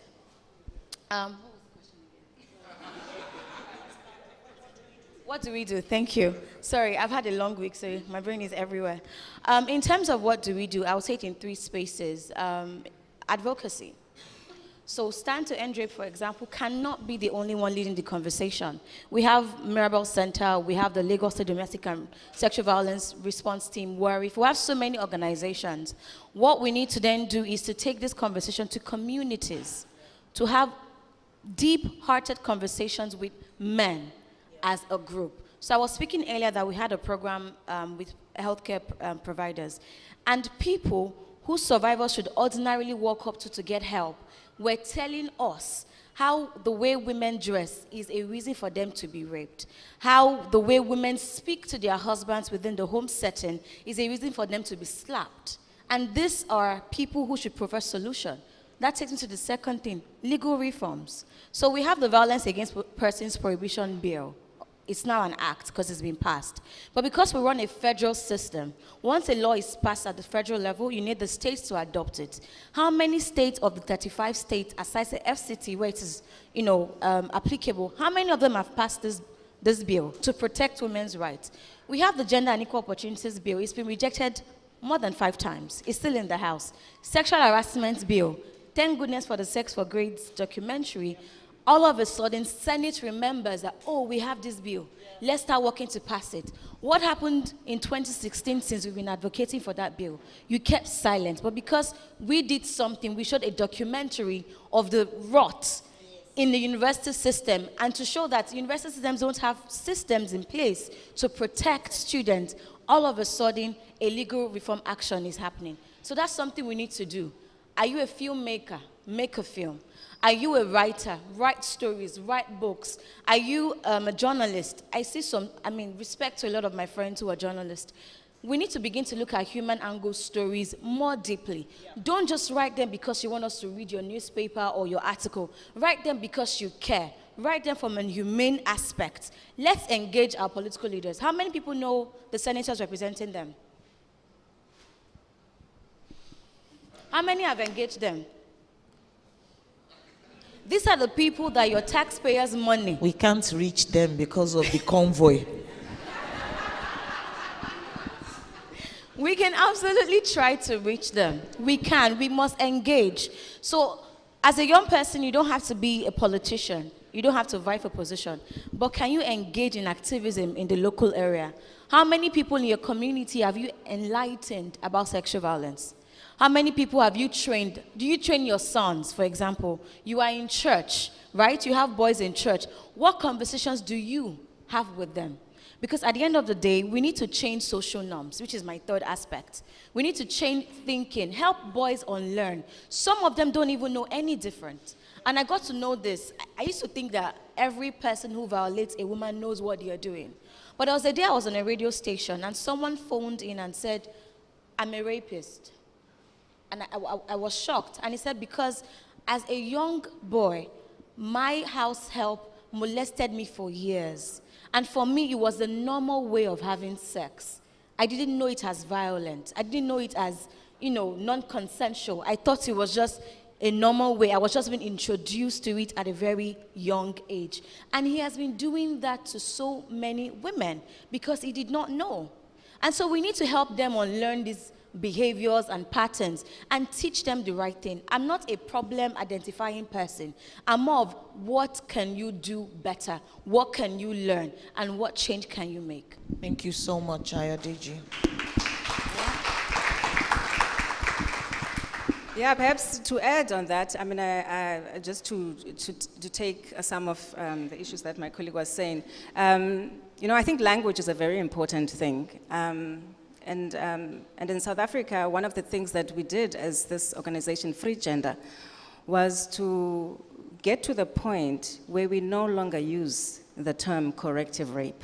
what do we do? Thank you. Sorry, I've had a long week, so my brain is everywhere. In terms of what do we do, I would say it in 3 spaces. Advocacy. So Stand to End Rape, for example, cannot be the only one leading the conversation. We have Mirabel Center, we have the Lagos State Domestic and Sexual Violence Response Team, WORIF. We have so many organizations. What we need to then do is to take this conversation to communities, to have deep-hearted conversations with men as a group. So I was speaking earlier that we had a program with healthcare providers, and people whose survivors should ordinarily walk up to get help were telling us how the way women dress is a reason for them to be raped, how the way women speak to their husbands within the home setting is a reason for them to be slapped. And these are people who should provide solution. That takes me to the second thing, legal reforms. So we have the Violence Against Persons Prohibition Bill. It's now an act because it's been passed. But because we run a federal system, once a law is passed at the federal level, you need the states to adopt it. How many states of the 35 states, aside the FCT, where it is, applicable, how many of them have passed this bill to protect women's rights? We have the Gender and Equal Opportunities Bill. It's been rejected more than 5 times. It's still in the House. Sexual Harassment Bill. Thank goodness for the Sex for Grades documentary. All of a sudden, Senate remembers that, oh, we have this bill. Let's start working to pass it. What happened in 2016 since we've been advocating for that bill? You kept silent. But because we did something, we showed a documentary of the rot in the university system, and to show that university systems don't have systems in place to protect students, all of a sudden, a legal reform action is happening. So that's something we need to do. Are you a filmmaker? Make a film. Are you a writer? Write stories, write books. Are you a journalist? I see respect to a lot of my friends who are journalists. We need to begin to look at human angle stories more deeply. Yeah. Don't just write them because you want us to read your newspaper or your article. Write them because you care. Write them from a humane aspect. Let's engage our political leaders. How many people know the senators representing them? How many have engaged them? These are the people that your taxpayers' money. We can't reach them because of the convoy. We can absolutely try to reach them. We can. We must engage. So, as a young person, you don't have to be a politician. You don't have to vie for position. But can you engage in activism in the local area? How many people in your community have you enlightened about sexual violence? How many people have you trained? Do you train your sons, for example? You are in church, right? You have boys in church. What conversations do you have with them? Because at the end of the day, we need to change social norms, which is my third aspect. We need to change thinking, help boys unlearn. Some of them don't even know any different. And I got to know this. I used to think that every person who violates a woman knows what they are doing. But there was a day I was on a radio station, and someone phoned in and said, I'm a rapist. And I was shocked. And he said, because as a young boy, my house help molested me for years. And for me, it was the normal way of having sex. I didn't know it as violent. I didn't know it as, non-consensual. I thought it was just a normal way. I was just being introduced to it at a very young age. And he has been doing that to so many women because he did not know. And so we need to help them unlearn these behaviors and patterns and teach them the right thing. I'm not a problem identifying person. I'm more of what can you do better? What can you learn? And what change can you make? Thank you so much, Ayodeji. Yeah, perhaps to add on that, just to take some of the issues that my colleague was saying, I think language is a very important thing. And in South Africa, one of the things that we did as this organization, Free Gender, was to get to the point where we no longer use the term corrective rape.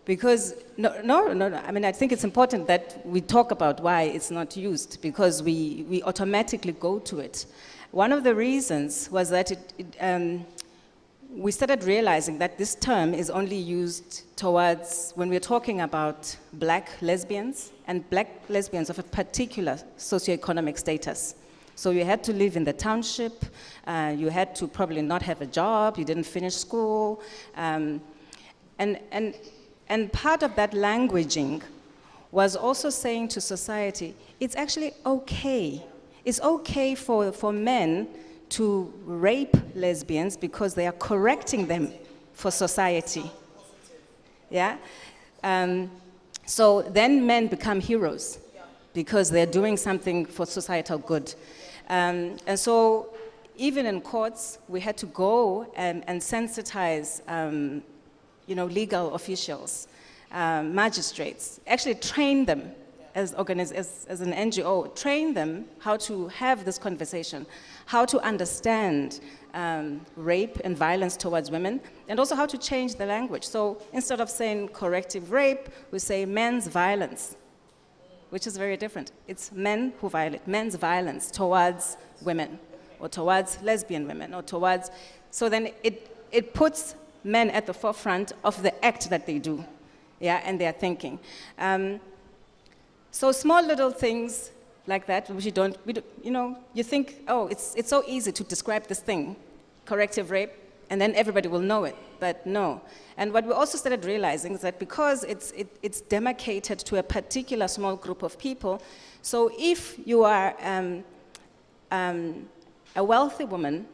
Because, I think it's important that we talk about why it's not used, because we automatically go to it. One of the reasons was that we started realizing that this term is only used towards when we're talking about black lesbians and black lesbians of a particular socioeconomic status. So you had to live in the township, you had to probably not have a job, you didn't finish school, and part of that languaging was also saying to society, it's actually okay. it's okay for men to rape lesbians because they are correcting them for society. Yeah? So then men become heroes because they're doing something for societal good. And so even in courts, we had to go and sensitize legal officials, magistrates, actually train them as an NGO, train them how to have this conversation, how to understand rape and violence towards women, and also how to change the language. So instead of saying corrective rape, we say men's violence, which is very different. It's men who violate, men's violence towards women, or towards lesbian women, or towards, so then it puts men at the forefront of the act that they do, yeah, and their thinking. So small little things like that, which you think, oh, it's so easy to describe this thing, corrective rape, and then everybody will know it, but no. And what we also started realizing is that because it's demarcated to a particular small group of people, so if you are a wealthy woman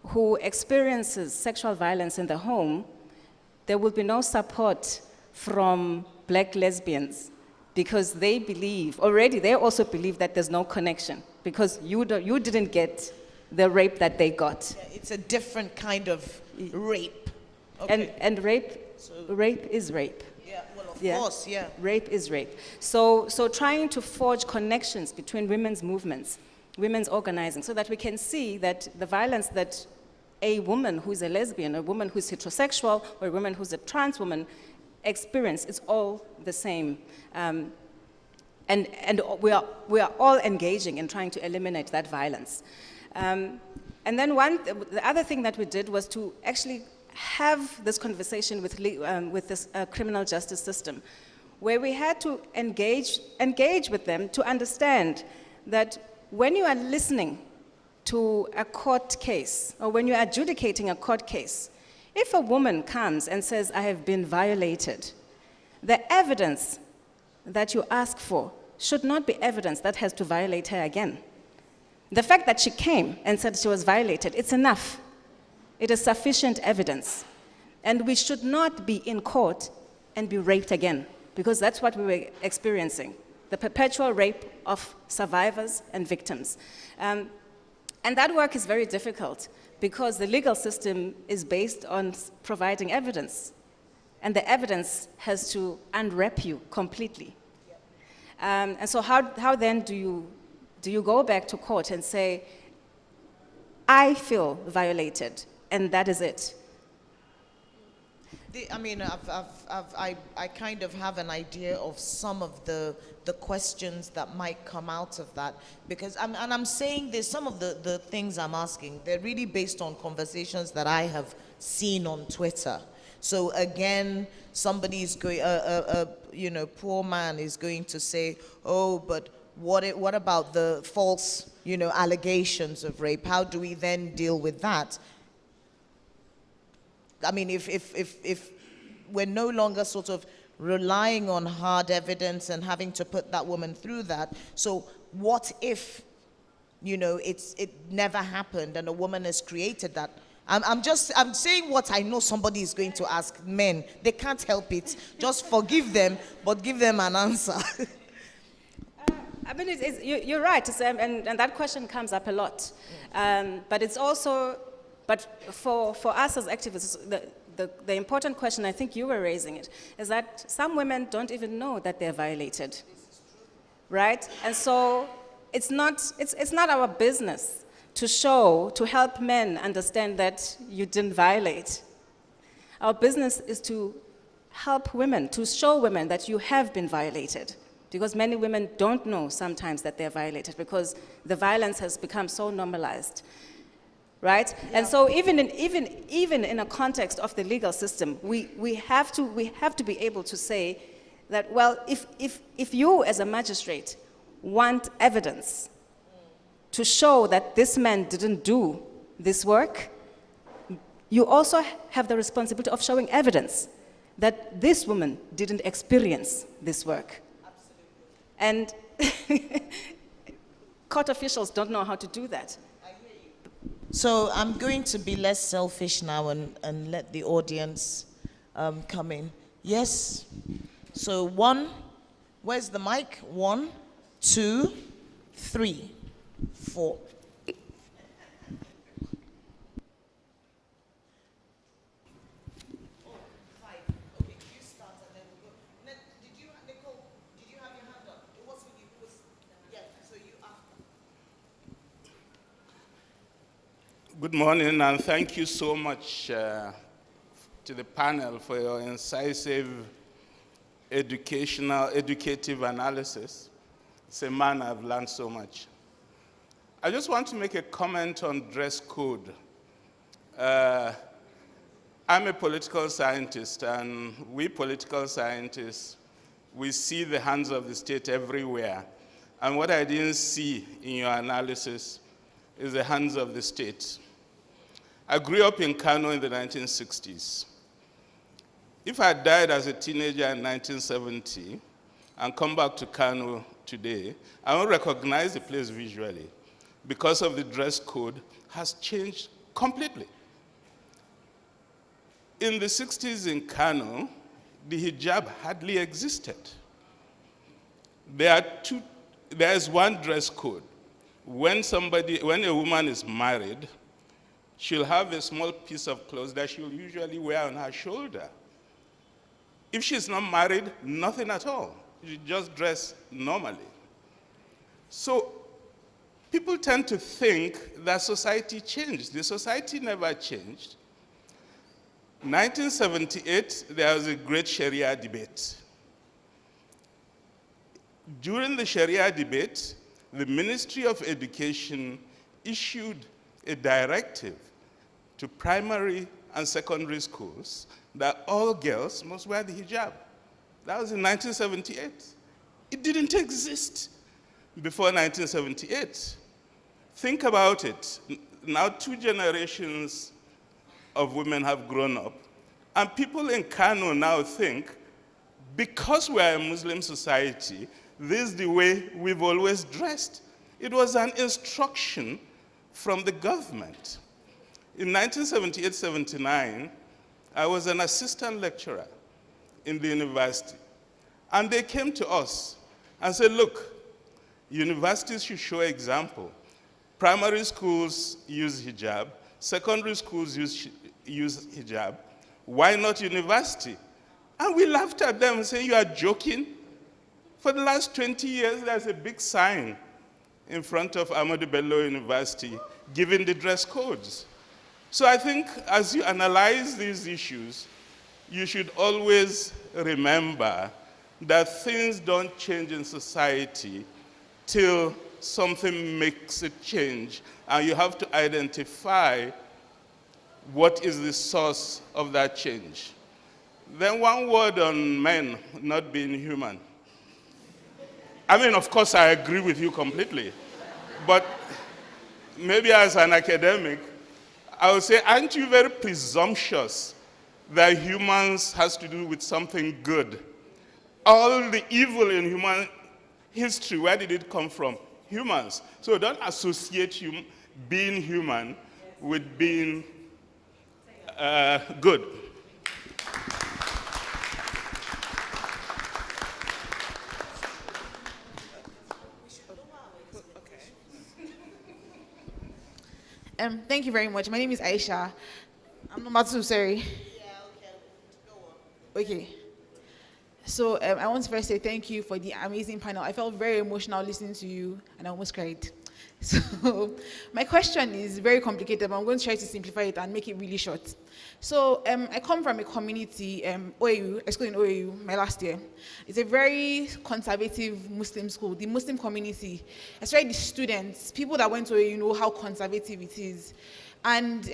who experiences sexual violence in the home, there will be no support from black lesbians because they also believe that there's no connection because you didn't get the rape that they got. Yeah, it's a different kind of rape. Okay. And rape is rape. Yeah, well, of course, yeah. Rape is rape. So trying to forge connections between women's movements, women's organizing, so that we can see that the violence that a woman who's a lesbian, a woman who's heterosexual, or a woman who's a trans woman experience, it's all the same. And we are all engaging in trying to eliminate that violence. And then the other thing that we did was to actually have this conversation with this criminal justice system, where we had to engage with them to understand that when you are listening to a court case, or when you are adjudicating a court case, if a woman comes and says, I have been violated, the evidence that you ask for should not be evidence that has to violate her again. The fact that she came and said she was violated, it's enough. It is sufficient evidence. And we should not be in court and be raped again, because that's what we were experiencing, the perpetual rape of survivors and victims. And that work is very difficult because the legal system is based on providing evidence. And the evidence has to unwrap you completely. And so how then do you go back to court and say, I feel violated, and that is it? I kind of have an idea of some of the questions that might come out of that, because I'm saying this, some of the things I'm asking, they're really based on conversations that I have seen on Twitter. So again, somebody's going, poor man is going to say, oh, but what about the false, allegations of rape? How do we then deal with that? I mean, if we're no longer sort of relying on hard evidence and having to put that woman through that, so what if, it never happened and a woman has created that? I'm saying what I know somebody is going to ask. Men, they can't help it. Just forgive them, but give them an answer. You're right, and that question comes up a lot. But it's also, for us as activists, the important question, I think you were raising it, is that some women don't even know that they're violated, right? And so it's not our business to help men understand that you didn't violate. Our business is to help women, to show women that you have been violated, because many women don't know sometimes that they're violated because the violence has become so normalized. Right? Yeah. And so even in a context of the legal system, we have to be able to say that, well, if you as a magistrate want evidence to show that this man didn't do this work, you also have the responsibility of showing evidence that this woman didn't experience this work. Absolutely. And court officials don't know how to do that. So I'm going to be less selfish now and let the audience come in. Yes. So one, where's the mic? 1, 2, 3, 4. Good morning, and thank you so much to the panel for your incisive, educative analysis. It's a man I've learned so much. I just want to make a comment on dress code. I'm a political scientist, and we political scientists, we see the hands of the state everywhere. And what I didn't see in your analysis is the hands of the state. I grew up in Kano in the 1960s. If I died as a teenager in 1970 and come back to Kano today, I won't recognize the place visually because of the dress code has changed completely. In the 60s in Kano, the hijab hardly existed. There's one dress code. When a woman is married, she'll have a small piece of clothes that she'll usually wear on her shoulder. If she's not married, nothing at all. She just dress normally. So people tend to think that society changed. The society never changed. 1978, there was a great Sharia debate. During the Sharia debate, the Ministry of Education issued a directive to primary and secondary schools that all girls must wear the hijab. That was in 1978. It didn't exist before 1978. Think about it. Now 2 generations of women have grown up, and people in Kano now think, because we are a Muslim society, this is the way we've always dressed. It was an instruction from the government. In 1978-79, I was an assistant lecturer in the university. And they came to us and said, look, universities should show example. Primary schools use hijab, secondary schools use hijab. Why not university? And we laughed at them and said, you are joking? For the last 20 years, there's a big sign in front of Ahmadu Bello University giving the dress codes. So I think as you analyze these issues, you should always remember that things don't change in society till something makes a change, and you have to identify what is the source of that change. Then one word on men not being human. I mean, of course, I agree with you completely, but maybe as an academic, I would say, aren't you very presumptuous that humans has to do with something good? All the evil in human history, where did it come from? Humans. So don't associate being human with being good. Thank you very much. My name is Aisha. I'm number 2, sorry. Yeah, okay. Go on. Okay. So I want to first say thank you for the amazing panel. I felt very emotional listening to you, and I almost cried. So my question is very complicated, but I'm going to try to simplify it and make it really short. So I come from a community, OAU, excluding OAU, my last year. It's a very conservative Muslim school. The Muslim community, especially the students, people that went to OAU know how conservative it is. And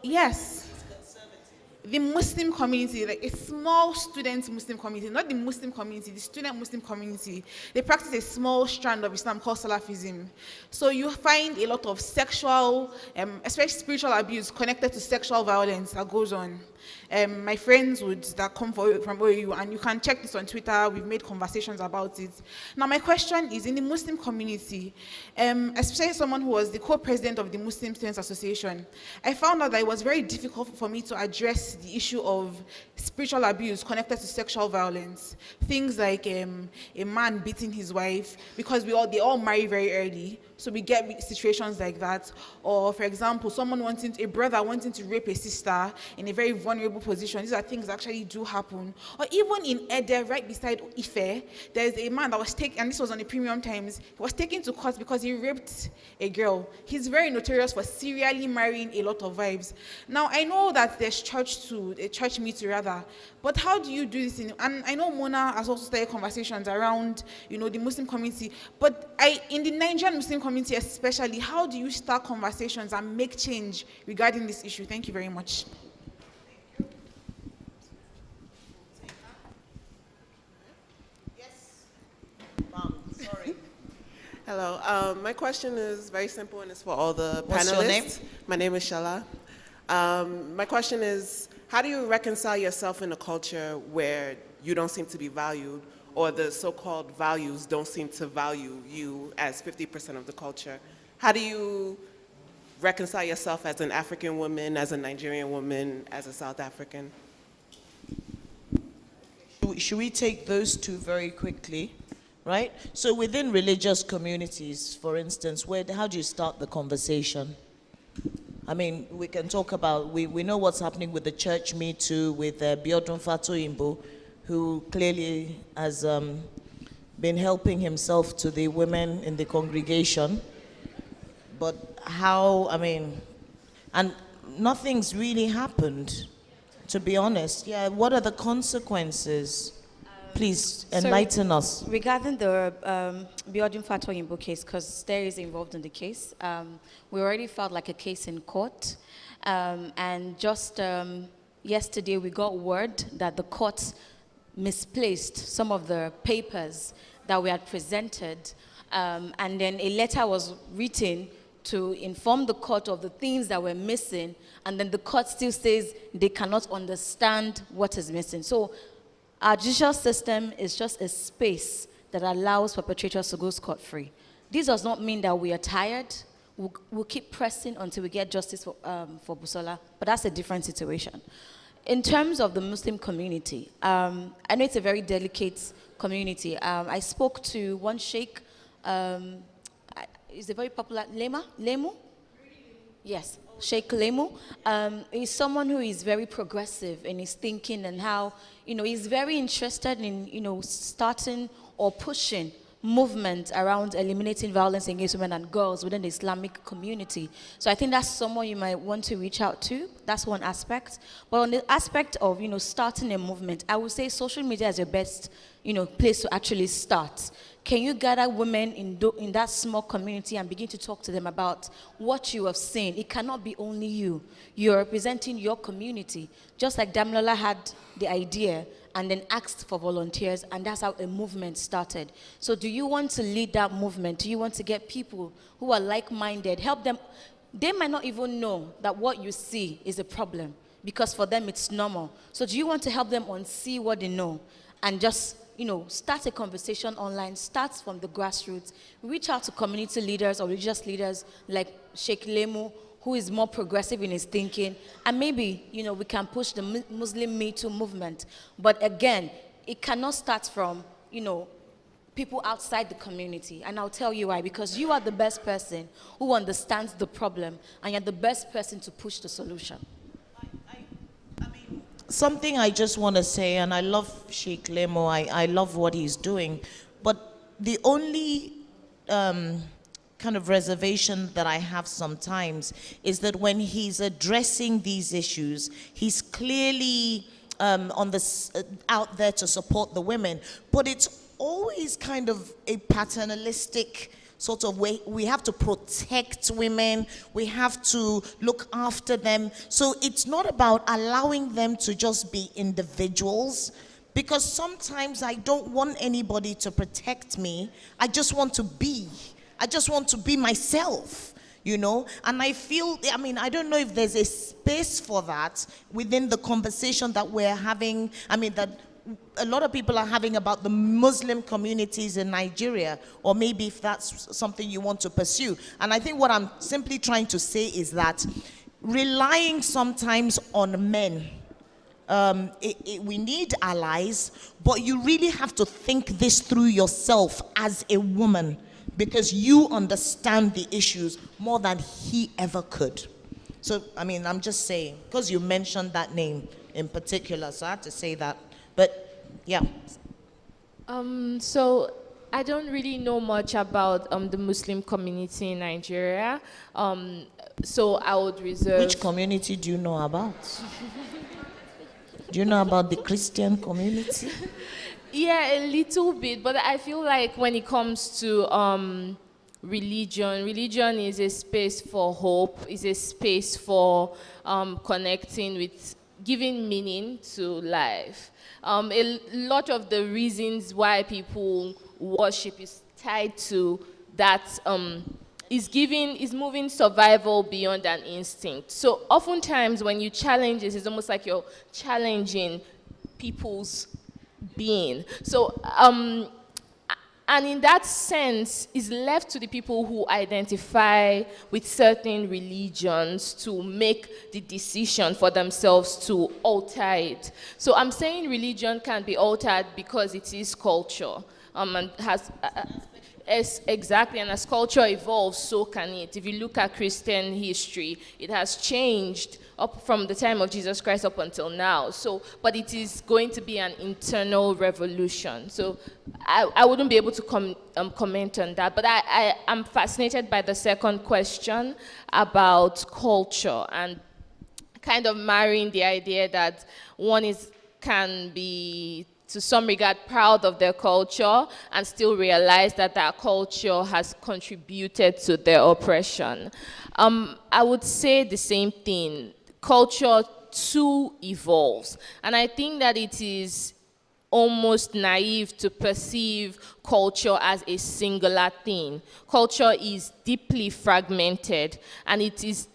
yes. the Muslim community, like a small student Muslim community, not the Muslim community, the student Muslim community, they practice a small strand of Islam called Salafism. So you find a lot of sexual, especially spiritual abuse connected to sexual violence that goes on. My friends that come from OU, and you can check this on Twitter, we've made conversations about it. Now my question is, in the Muslim community, especially someone who was the co-president of the Muslim Students Association, I found out that it was very difficult for me to address the issue of spiritual abuse connected to sexual violence. Things like a man beating his wife, because they all marry very early, so we get situations like that. Or for example, a brother wanting to rape a sister in a very vulnerable position. These are things that actually do happen. Or even in Ede, right beside Ife, there's a man that was taken, and this was on the Premium Times, he was taken to court because he raped a girl. He's very notorious for serially marrying a lot of wives. Now, I know that there's church meeting rather, but how do you do this? And I know Mona has also started conversations around, the Muslim community, but in the Nigerian Muslim community especially, how do you start conversations and make change regarding this issue? Thank you very much. Sorry. Hello. My question is very simple, and it's for all the What's panelists. your name? My name is Shala. My question is, how do you reconcile yourself in a culture where you don't seem to be valued, or the so-called values don't seem to value you as 50% of the culture? How do you reconcile yourself as an African woman, as a Nigerian woman, as a South African? Should we take those two very quickly? Right? So within religious communities, for instance, how do you start the conversation? I mean, we can talk about, we know what's happening with the church Me Too, with Biodun Fatoyimbo, who clearly has been helping himself to the women in the congregation. But and nothing's really happened, to be honest. Yeah, what are the consequences? Please enlighten us. Regarding the Biodun Fatoyimbo case, because there is involved in the case, we already filed like a case in court, and just yesterday we got word that the court misplaced some of the papers that we had presented, and then a letter was written to inform the court of the things that were missing, and then the court still says they cannot understand what is missing. So our judicial system is just a space that allows perpetrators to go scot-free. This does not mean that we are tired. We'll keep pressing until we get justice for Busola, but that's a different situation. In terms of the Muslim community, I know it's a very delicate community. I spoke to one sheikh, he's a very popular, Lemu? Yes, Sheikh Lemu. He's someone who is very progressive in his thinking and how, he's very interested in, starting or pushing movement around eliminating violence against women and girls within the Islamic community. So I think that's someone you might want to reach out to. That's one aspect. But on the aspect of, starting a movement, I would say social media is your best, place to actually start. Can you gather women in that small community and begin to talk to them about what you have seen? It cannot be only you. You're representing your community. Just like Damilola had the idea and then asked for volunteers, and that's how a movement started. So do you want to lead that movement? Do you want to get people who are like-minded, help them? They might not even know that what you see is a problem, because for them it's normal. So do you want to help them unsee what they know and just start a conversation online, start from the grassroots, reach out to community leaders or religious leaders like Sheikh Lemu, who is more progressive in his thinking, and maybe, we can push the Muslim Me Too movement. But again, it cannot start from, people outside the community, and I'll tell you why, because you are the best person who understands the problem, and you're the best person to push the solution. Something I just want to say, and I love Sheikh Lemo, I love what he's doing, but the only kind of reservation that I have sometimes is that when he's addressing these issues, he's clearly out there to support the women, but it's always kind of a paternalistic sort of way. We have to protect women. We have to look after them. So it's not about allowing them to just be individuals, because sometimes I don't want anybody to protect me. I just want to be. I just want to be myself, you know? And I feel, I mean, I don't know if there's a space for that within the conversation that we're having, I mean, that a lot of people are having about the Muslim communities in Nigeria, or maybe if that's something you want to pursue. And I think what I'm simply trying to say is that relying sometimes on men, we need allies, but you really have to think this through yourself as a woman, because you understand the issues more than he ever could. So, I mean, I'm just saying, because you mentioned that name in particular, so I have to say that. But, yeah. So I don't really know much about the Muslim community in Nigeria. So I would reserve... Which community do you know about? Do you know about the Christian community? Yeah, a little bit, but I feel like when it comes to religion is a space for hope, is a space for connecting with, giving meaning to life. A lot of the reasons why people worship is tied to that, is moving survival beyond an instinct. So oftentimes when you challenge this, it's almost like you're challenging people's being. So, and in that sense, it's left to the people who identify with certain religions to make the decision for themselves to alter it. So I'm saying religion can be altered because it is culture, and has... exactly, and as culture evolves, so can it. If you look at Christian history, it has changed up from the time of Jesus Christ up until now. So, but it is going to be an internal revolution. So I wouldn't be able to comment on that, but I am fascinated by the second question about culture and kind of marrying the idea that one can be, to some regard, proud of their culture and still realize that that culture has contributed to their oppression. I would say the same thing. Culture too evolves. And I think that it is almost naive to perceive culture as a singular thing. Culture is deeply fragmented, and it is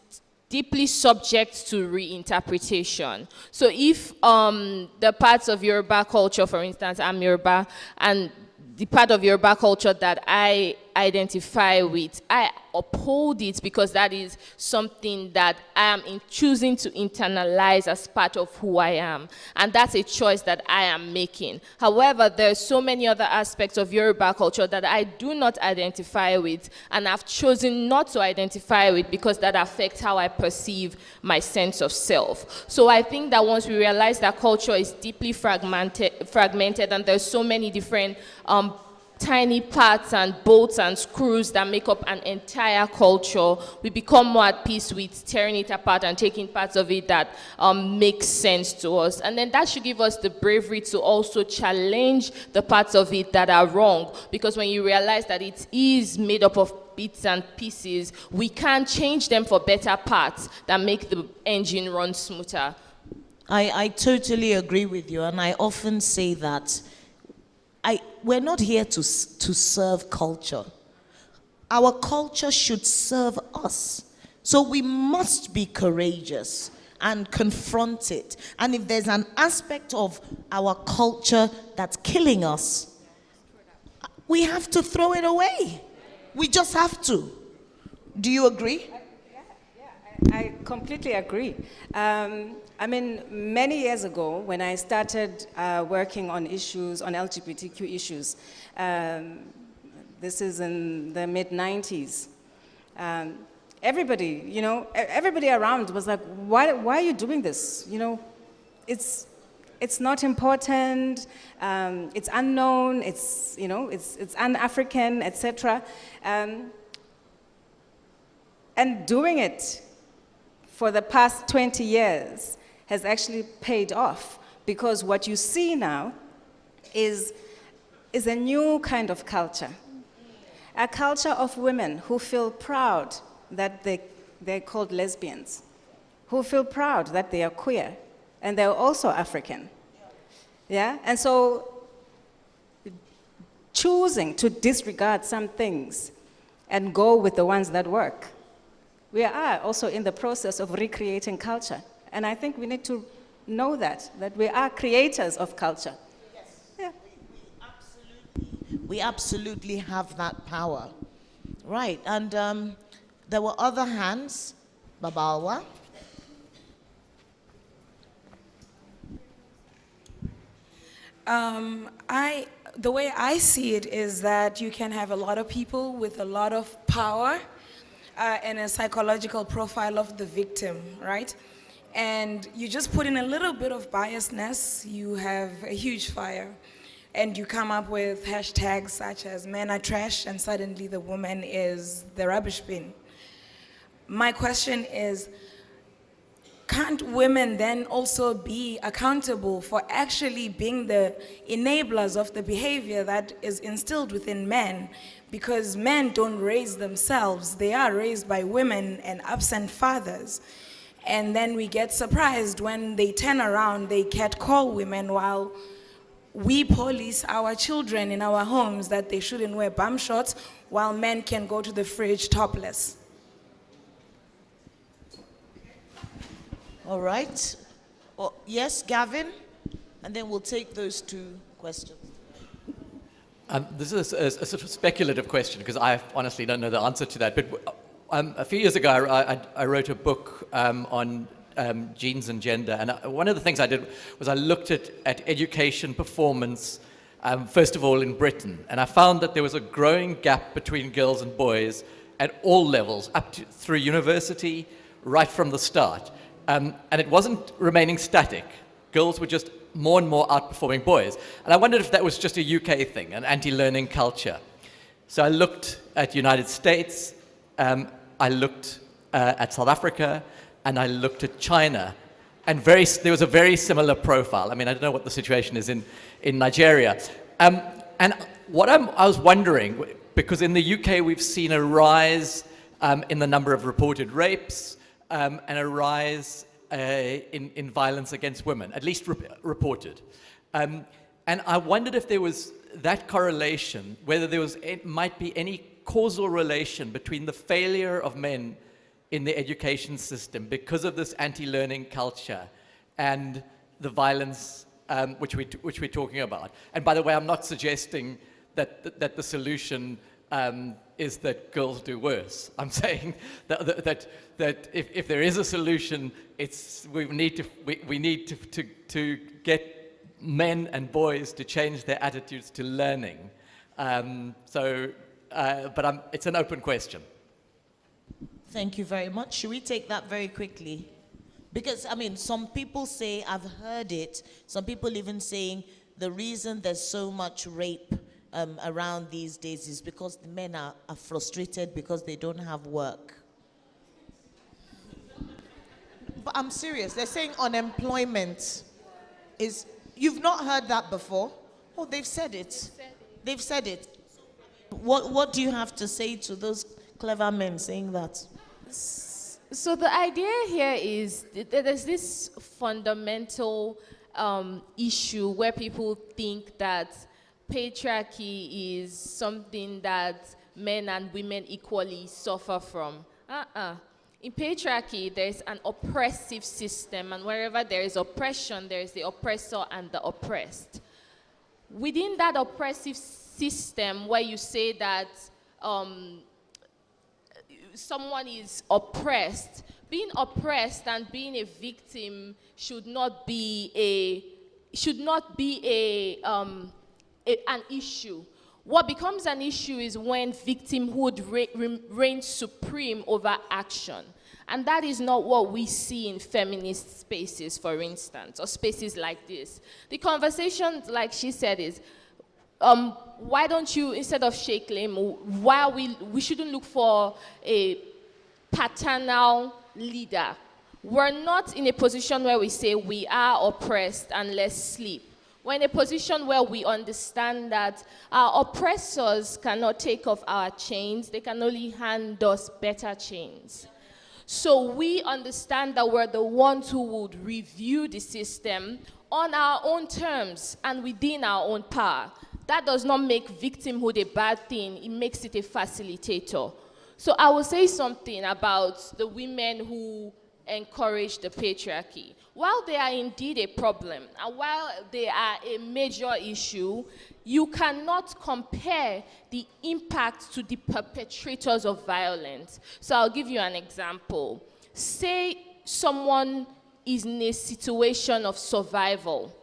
deeply subject to reinterpretation. So if the parts of Yoruba culture, for instance, I'm Yoruba, and the part of Yoruba culture that I identify with, I uphold it because that is something that I am choosing to internalize as part of who I am. And that's a choice that I am making. However, there are so many other aspects of Yoruba culture that I do not identify with, and I've chosen not to identify with because that affects how I perceive my sense of self. So I think that once we realize that culture is deeply fragmented and there's so many different tiny parts and bolts and screws that make up an entire culture, we become more at peace with tearing it apart and taking parts of it that make sense to us. And then that should give us the bravery to also challenge the parts of it that are wrong, because when you realize that it is made up of bits and pieces, we can change them for better parts that make the engine run smoother. I totally agree with you, and I often say that we're not here to serve culture. Our culture should serve us. So we must be courageous and confront it. And if there's an aspect of our culture that's killing us, we have to throw it away. We just have to. Do you agree? I completely agree. I mean, many years ago, when I started working on issues, on LGBTQ issues, this is in the mid-90s, everybody around was like, why are you doing this? You know, it's not important, it's unknown, it's un-African, etc. And doing it for the past 20 years has actually paid off, because what you see now is a new kind of culture. a culture of women who feel proud that they're called lesbians, who feel proud that they are queer, and they're also African. Yeah? And so choosing to disregard some things and go with the ones that work. We are also in the process of recreating culture. And I think we need to know that we are creators of culture. Yes. Yeah. We absolutely have that power. Right, and there were other hands. Babawa. The way I see it is that you can have a lot of people with a lot of power and a psychological profile of the victim, right? And you just put in a little bit of biasness, you have a huge fire. And you come up with hashtags such as men are trash, and suddenly the woman is the rubbish bin. My question is, can't women then also be accountable for actually being the enablers of the behavior that is instilled within men? Because men don't raise themselves, they are raised by women and absent fathers. And then we get surprised when they turn around, they catcall women while we police our children in our homes that they shouldn't wear bum shorts while men can go to the fridge topless. All right. Oh, yes, Gavin? And then we'll take those two questions. This is a sort of speculative question because I honestly don't know the answer to that. But a few years ago, I wrote a book on genes and gender. And one of the things I did was I looked at education performance, first of all in Britain. And I found that there was a growing gap between girls and boys at all levels, up to through university, right from the start. And it wasn't remaining static. Girls were just more and more outperforming boys. And I wondered if that was just a UK thing, an anti-learning culture. So I looked at United States, I looked at South Africa, and I looked at China. And there was a very similar profile. I mean, I don't know what the situation is in Nigeria. And what I was wondering, because in the UK we've seen a rise in the number of reported rapes, and a rise in violence against women, at least reported. And I wondered if there was that correlation, whether it might be any causal relation between the failure of men in the education system because of this anti-learning culture and the violence which we're talking about. And by the way, I'm not suggesting that the solution is that girls do worse. I'm saying that if there is a solution, we need to get men and boys to change their attitudes to learning. But it's an open question. Thank you very much. Should we take that very quickly? Because, I mean, some people say, I've heard it, some people even saying the reason there's so much rape around these days is because the men are frustrated because they don't have work. But I'm serious. They're saying unemployment is... You've not heard that before? Oh, they've said it. They've said it. What do you have to say to those clever men saying that? So the idea here is that there's this fundamental issue where people think that patriarchy is something that men and women equally suffer from. In patriarchy, there's an oppressive system, and wherever there is oppression, there is the oppressor and the oppressed. Within that oppressive system, where you say that someone is oppressed, being oppressed and being a victim should not be an issue. What becomes an issue is when victimhood reigns supreme over action. And that is not what we see in feminist spaces, for instance, or spaces like this. The conversation, like she said, is, why don't you, instead of shame, why we shouldn't look for a paternal leader. We're not in a position where we say we are oppressed and let's sleep. We're in a position where we understand that our oppressors cannot take off our chains. They can only hand us better chains. So we understand that we're the ones who would review the system on our own terms and within our own power. That does not make victimhood a bad thing. It makes it a facilitator. So I will say something about the women who encourage the patriarchy. While they are indeed a problem, and while they are a major issue, you cannot compare the impact to the perpetrators of violence. So I'll give you an example. Say someone is in a situation of survival.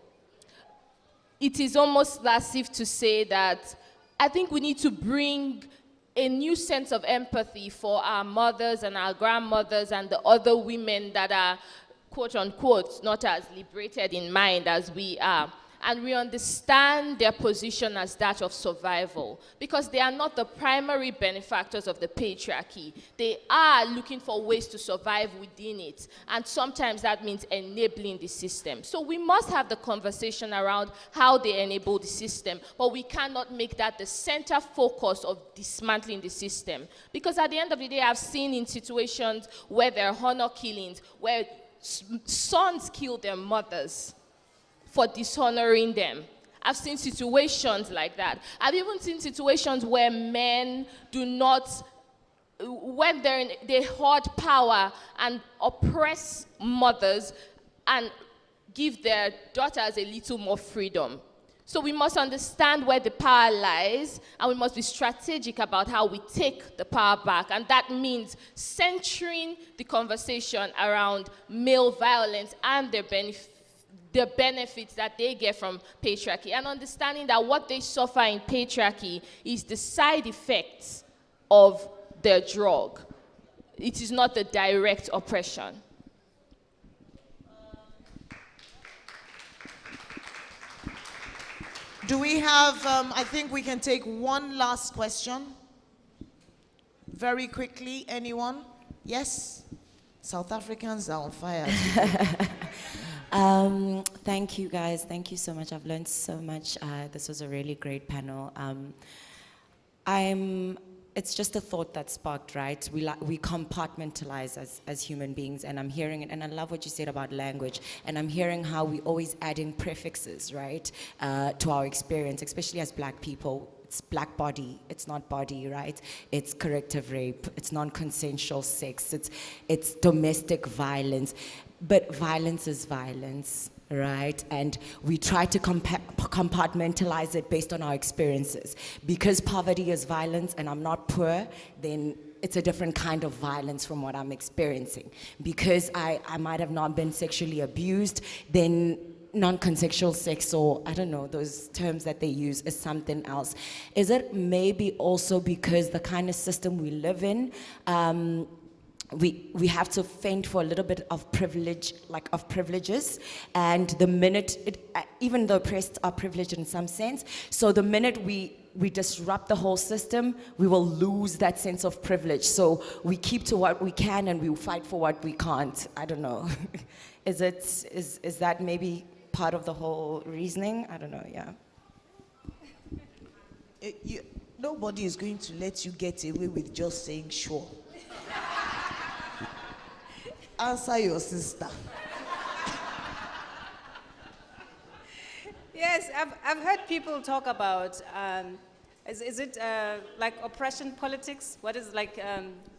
It is almost as if to say that I think we need to bring a new sense of empathy for our mothers and our grandmothers and the other women that are, quote unquote, not as liberated in mind as we are. And we understand their position as that of survival, because they are not the primary benefactors of the patriarchy. They are looking for ways to survive within it, and sometimes that means enabling the system. So we must have the conversation around how they enable the system, but we cannot make that the center focus of dismantling the system. Because at the end of the day, I've seen in situations where there are honor killings, where sons kill their mothers for dishonoring them. I've seen situations like that. I've even seen situations where men do not, when they hoard power and oppress mothers and give their daughters a little more freedom. So we must understand where the power lies, and we must be strategic about how we take the power back. And that means centering the conversation around male violence and their benefits that they get from patriarchy, and understanding that what they suffer in patriarchy is the side effects of their drug. It is not the direct oppression. Do we have, I think we can take one last question. Very quickly, anyone? Yes? South Africans are on fire. Thank you, guys. Thank you so much. I've learned so much. This was a really great panel. It's just a thought that sparked, right? We compartmentalize as human beings, and I'm hearing it, and I love what you said about language, and I'm hearing how we always add in prefixes, right, to our experience, especially as Black people. It's black body, it's not body, right? It's corrective rape, it's non-consensual sex, it's domestic violence. But violence is violence, right? And we try to compartmentalize it based on our experiences. Because poverty is violence and I'm not poor, then it's a different kind of violence from what I'm experiencing. Because I might have not been sexually abused, then non-consensual sex, or I don't know, those terms that they use, is something else. Is it maybe also because the kind of system we live in, we have to fend for a little bit of privilege, like of privileges, and the minute, even the oppressed are privileged in some sense, so the minute we disrupt the whole system, we will lose that sense of privilege. So we keep to what we can and we fight for what we can't. I don't know. Is that maybe part of the whole reasoning? I don't know, yeah. Nobody is going to let you get away with just saying sure. Answer your sister. Yes, I've heard people talk about, is it like oppression politics? What is like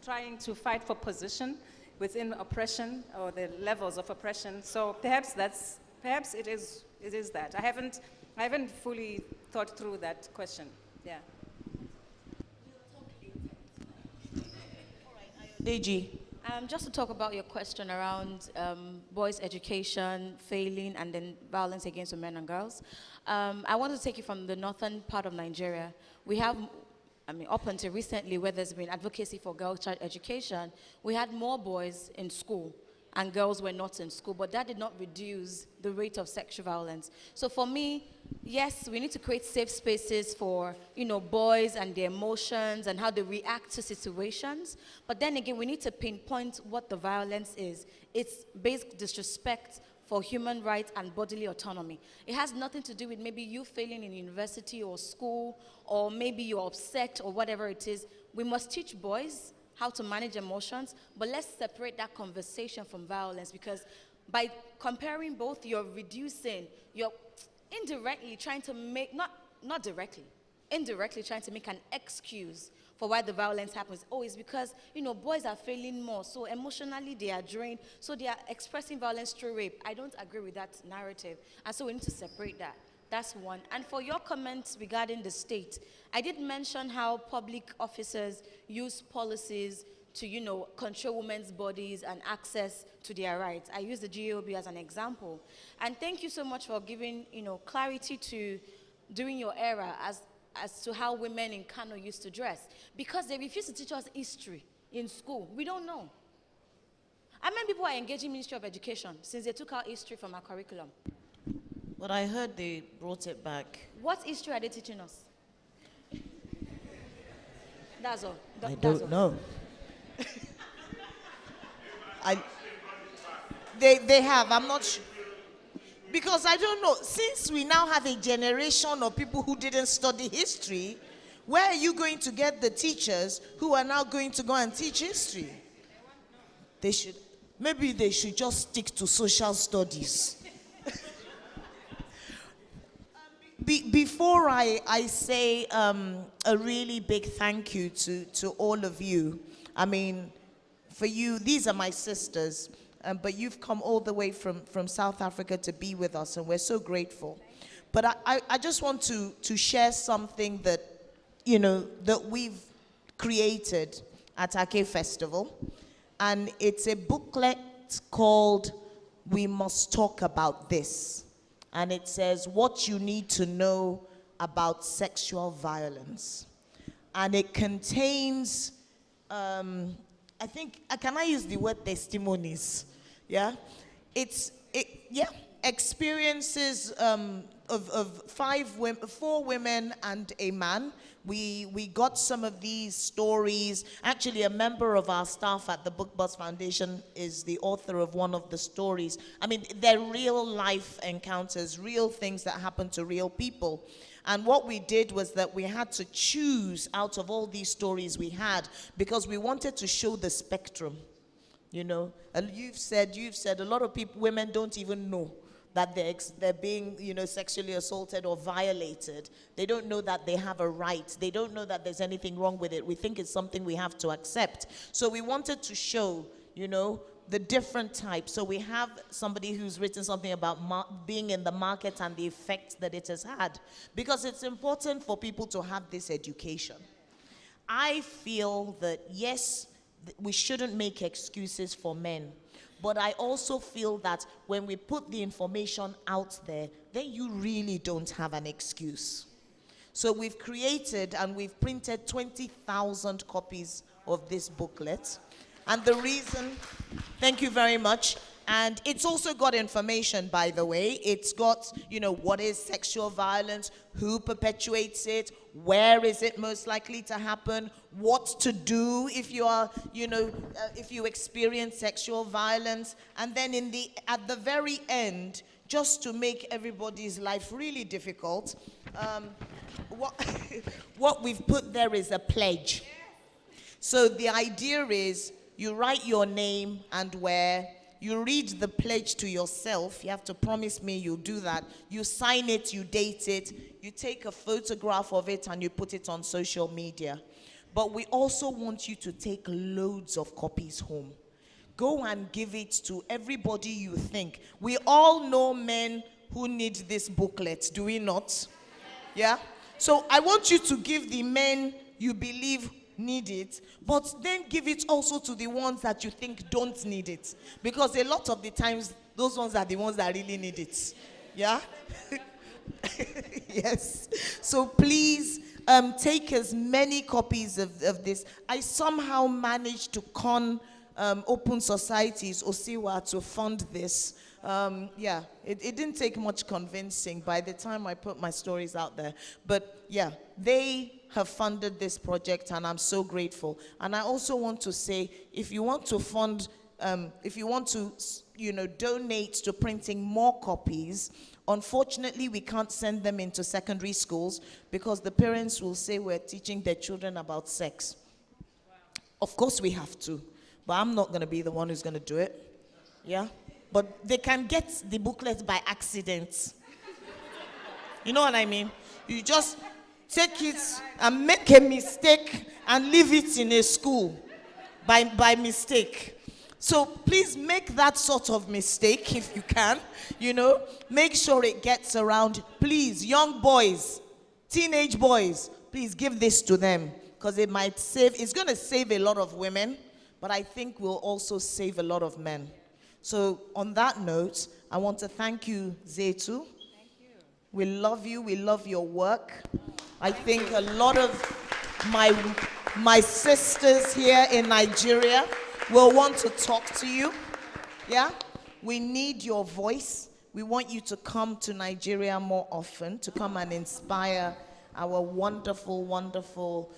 trying to fight for position within oppression, or the levels of oppression? So perhaps it is that. I haven't fully thought through that question. Yeah. Deji. Just to talk about your question around boys' education failing and then violence against women and girls, I want to take you from the northern part of Nigeria. We have, up until recently, where there's been advocacy for girl child education, we had more boys in school and girls were not in school, but that did not reduce the rate of sexual violence. So for me, yes, we need to create safe spaces for, boys and their emotions and how they react to situations. But then again, we need to pinpoint what the violence is. It's basic disrespect for human rights and bodily autonomy. It has nothing to do with maybe you failing in university or school, or maybe you're upset or whatever it is. We must teach boys how to manage emotions, but let's separate that conversation from violence, because by comparing both, you're indirectly trying to make, not directly, indirectly trying to make an excuse for why the violence happens. Oh, it's because, boys are failing more, so emotionally they are drained, so they are expressing violence through rape. I don't agree with that narrative, and so we need to separate that. That's one. And for your comments regarding the state, I did mention how public officers use policies to, control women's bodies and access to their rights. I use the GOB as an example. And thank you so much for giving, clarity to during your era as to how women in Kano used to dress. Because they refuse to teach us history in school. We don't know. How many people are engaging Ministry of Education since they took out history from our curriculum? But I heard they brought it back. What history are they teaching us? That's all. I don't know. They have, I'm not sure. Because I don't know, since we now have a generation of people who didn't study history, where are you going to get the teachers who are now going to go and teach history? Maybe they should just stick to social studies. Before I say a really big thank you to all of you, I mean, for you, these are my sisters, but you've come all the way from South Africa to be with us, and we're so grateful. But I just want to share something that, that we've created at Ake Festival, and it's a booklet called We Must Talk About This. And it says, what you need to know about sexual violence. And it contains, I think, can I use the word testimonies? Yeah? Experiences of 4 women and a man. We got some of these stories. Actually, a member of our staff at the Book Bus Foundation is the author of one of the stories. I mean, they're real life encounters, real things that happen to real people. And what we did was that we had to choose out of all these stories we had, because we wanted to show the spectrum. And you've said a lot of women don't even know that they're being, sexually assaulted or violated. They don't know that they have a right. They don't know that there's anything wrong with it. We think it's something we have to accept. So we wanted to show, the different types. So we have somebody who's written something about being in the market and the effect that it has had. Because it's important for people to have this education. I feel that, yes, we shouldn't make excuses for men. But I also feel that when we put the information out there, then you really don't have an excuse. So we've created and we've printed 20,000 copies of this booklet. And the reason, thank you very much. And it's also got information, by the way. It's got, what is sexual violence, who perpetuates it, where is it most likely to happen, what to do if you are, if you experience sexual violence. And then at the very end, just to make everybody's life really difficult, what we've put there is a pledge. So the idea is you write your name and where. You read the pledge to yourself. You have to promise me you'll do that. You sign it, you date it, you take a photograph of it and you put it on social media. But we also want you to take loads of copies home. Go and give it to everybody you think. We all know men who need this booklet, do we not? Yeah? So I want you to give the men you believe need it, but then give it also to the ones that you think don't need it, because a lot of the times those ones are the ones that really need it. Yeah. Yes. So please take as many copies of this. I somehow managed to con Open Societies Osiwa to fund this. Yeah, it didn't take much convincing by the time I put my stories out there, but yeah, they have funded this project and I'm so grateful. And I also want to say, if you want to fund if you want to, donate to printing more copies, unfortunately, we can't send them into secondary schools because the parents will say we're teaching their children about sex. Of course we have to, but I'm not going to be the one who's going to do it. Yeah? But they can get the booklet by accident. You know what I mean? You just take it and make a mistake and leave it in a school by mistake. So please make that sort of mistake if you can, Make sure it gets around. Please, young boys, teenage boys, please give this to them because it's going to save a lot of women, but I think will also save a lot of men. So on that note, I want to thank you, Zetu. Thank you. We love you. We love your work. I think a lot of my sisters here in Nigeria will want to talk to you. Yeah? We need your voice. We want you to come to Nigeria more often, to come and inspire our wonderful, wonderful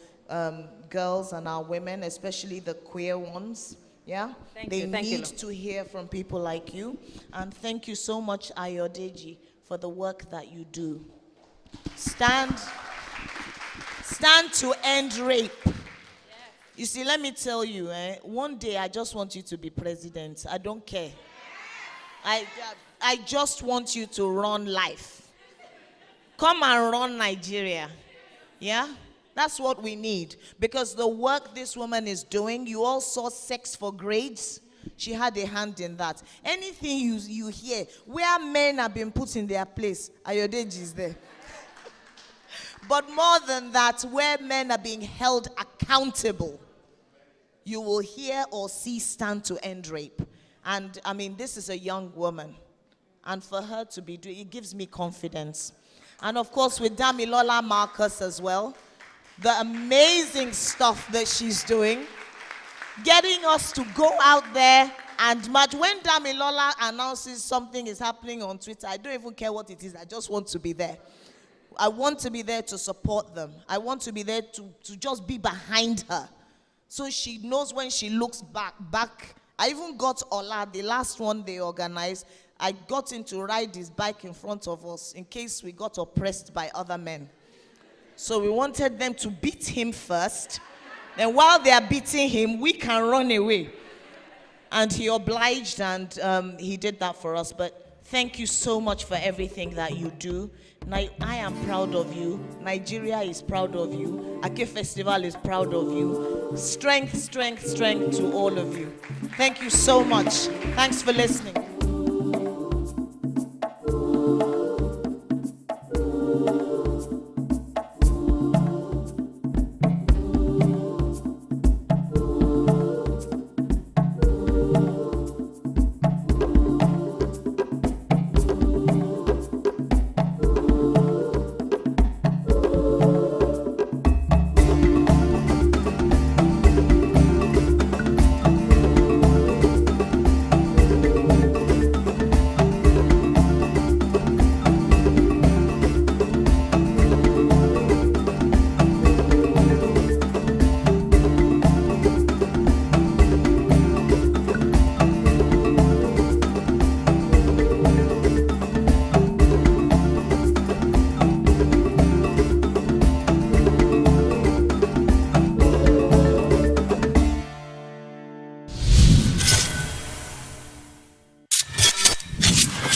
girls and our women, especially the queer ones. Yeah? They need to hear from people like you. And thank you so much, Ayodeji, for the work that you do. Stand to end rape. You see, let me tell you, one day I just want you to be president. I don't care. I just want you to run life. Come and run Nigeria. Yeah? That's what we need. Because the work this woman is doing, you all saw Sex for Grades. She had a hand in that. Anything you hear, where men have been put in their place, Ayodeji is there. But more than that, where men are being held accountable, you will hear or see Stand to End Rape. And I mean, this is a young woman. And for her to be doing, it gives me confidence. And of course, with Damilola Marcus as well, the amazing stuff that she's doing, getting us to go out there and march. When Damilola announces something is happening on Twitter, I don't even care what it is. I just want to be there. I want to be there to support them. I want to be there to just be behind her. So she knows when she looks back. I even got Ola, the last one they organized. I got him to ride his bike in front of us in case we got oppressed by other men. So we wanted them to beat him first. Then while they are beating him, we can run away. And he obliged, and he did that for us. But thank you so much for everything that you do. I am proud of you. Nigeria is proud of you. Ake Festival is proud of you. Strength, strength, strength to all of you. Thank you so much. Thanks for listening.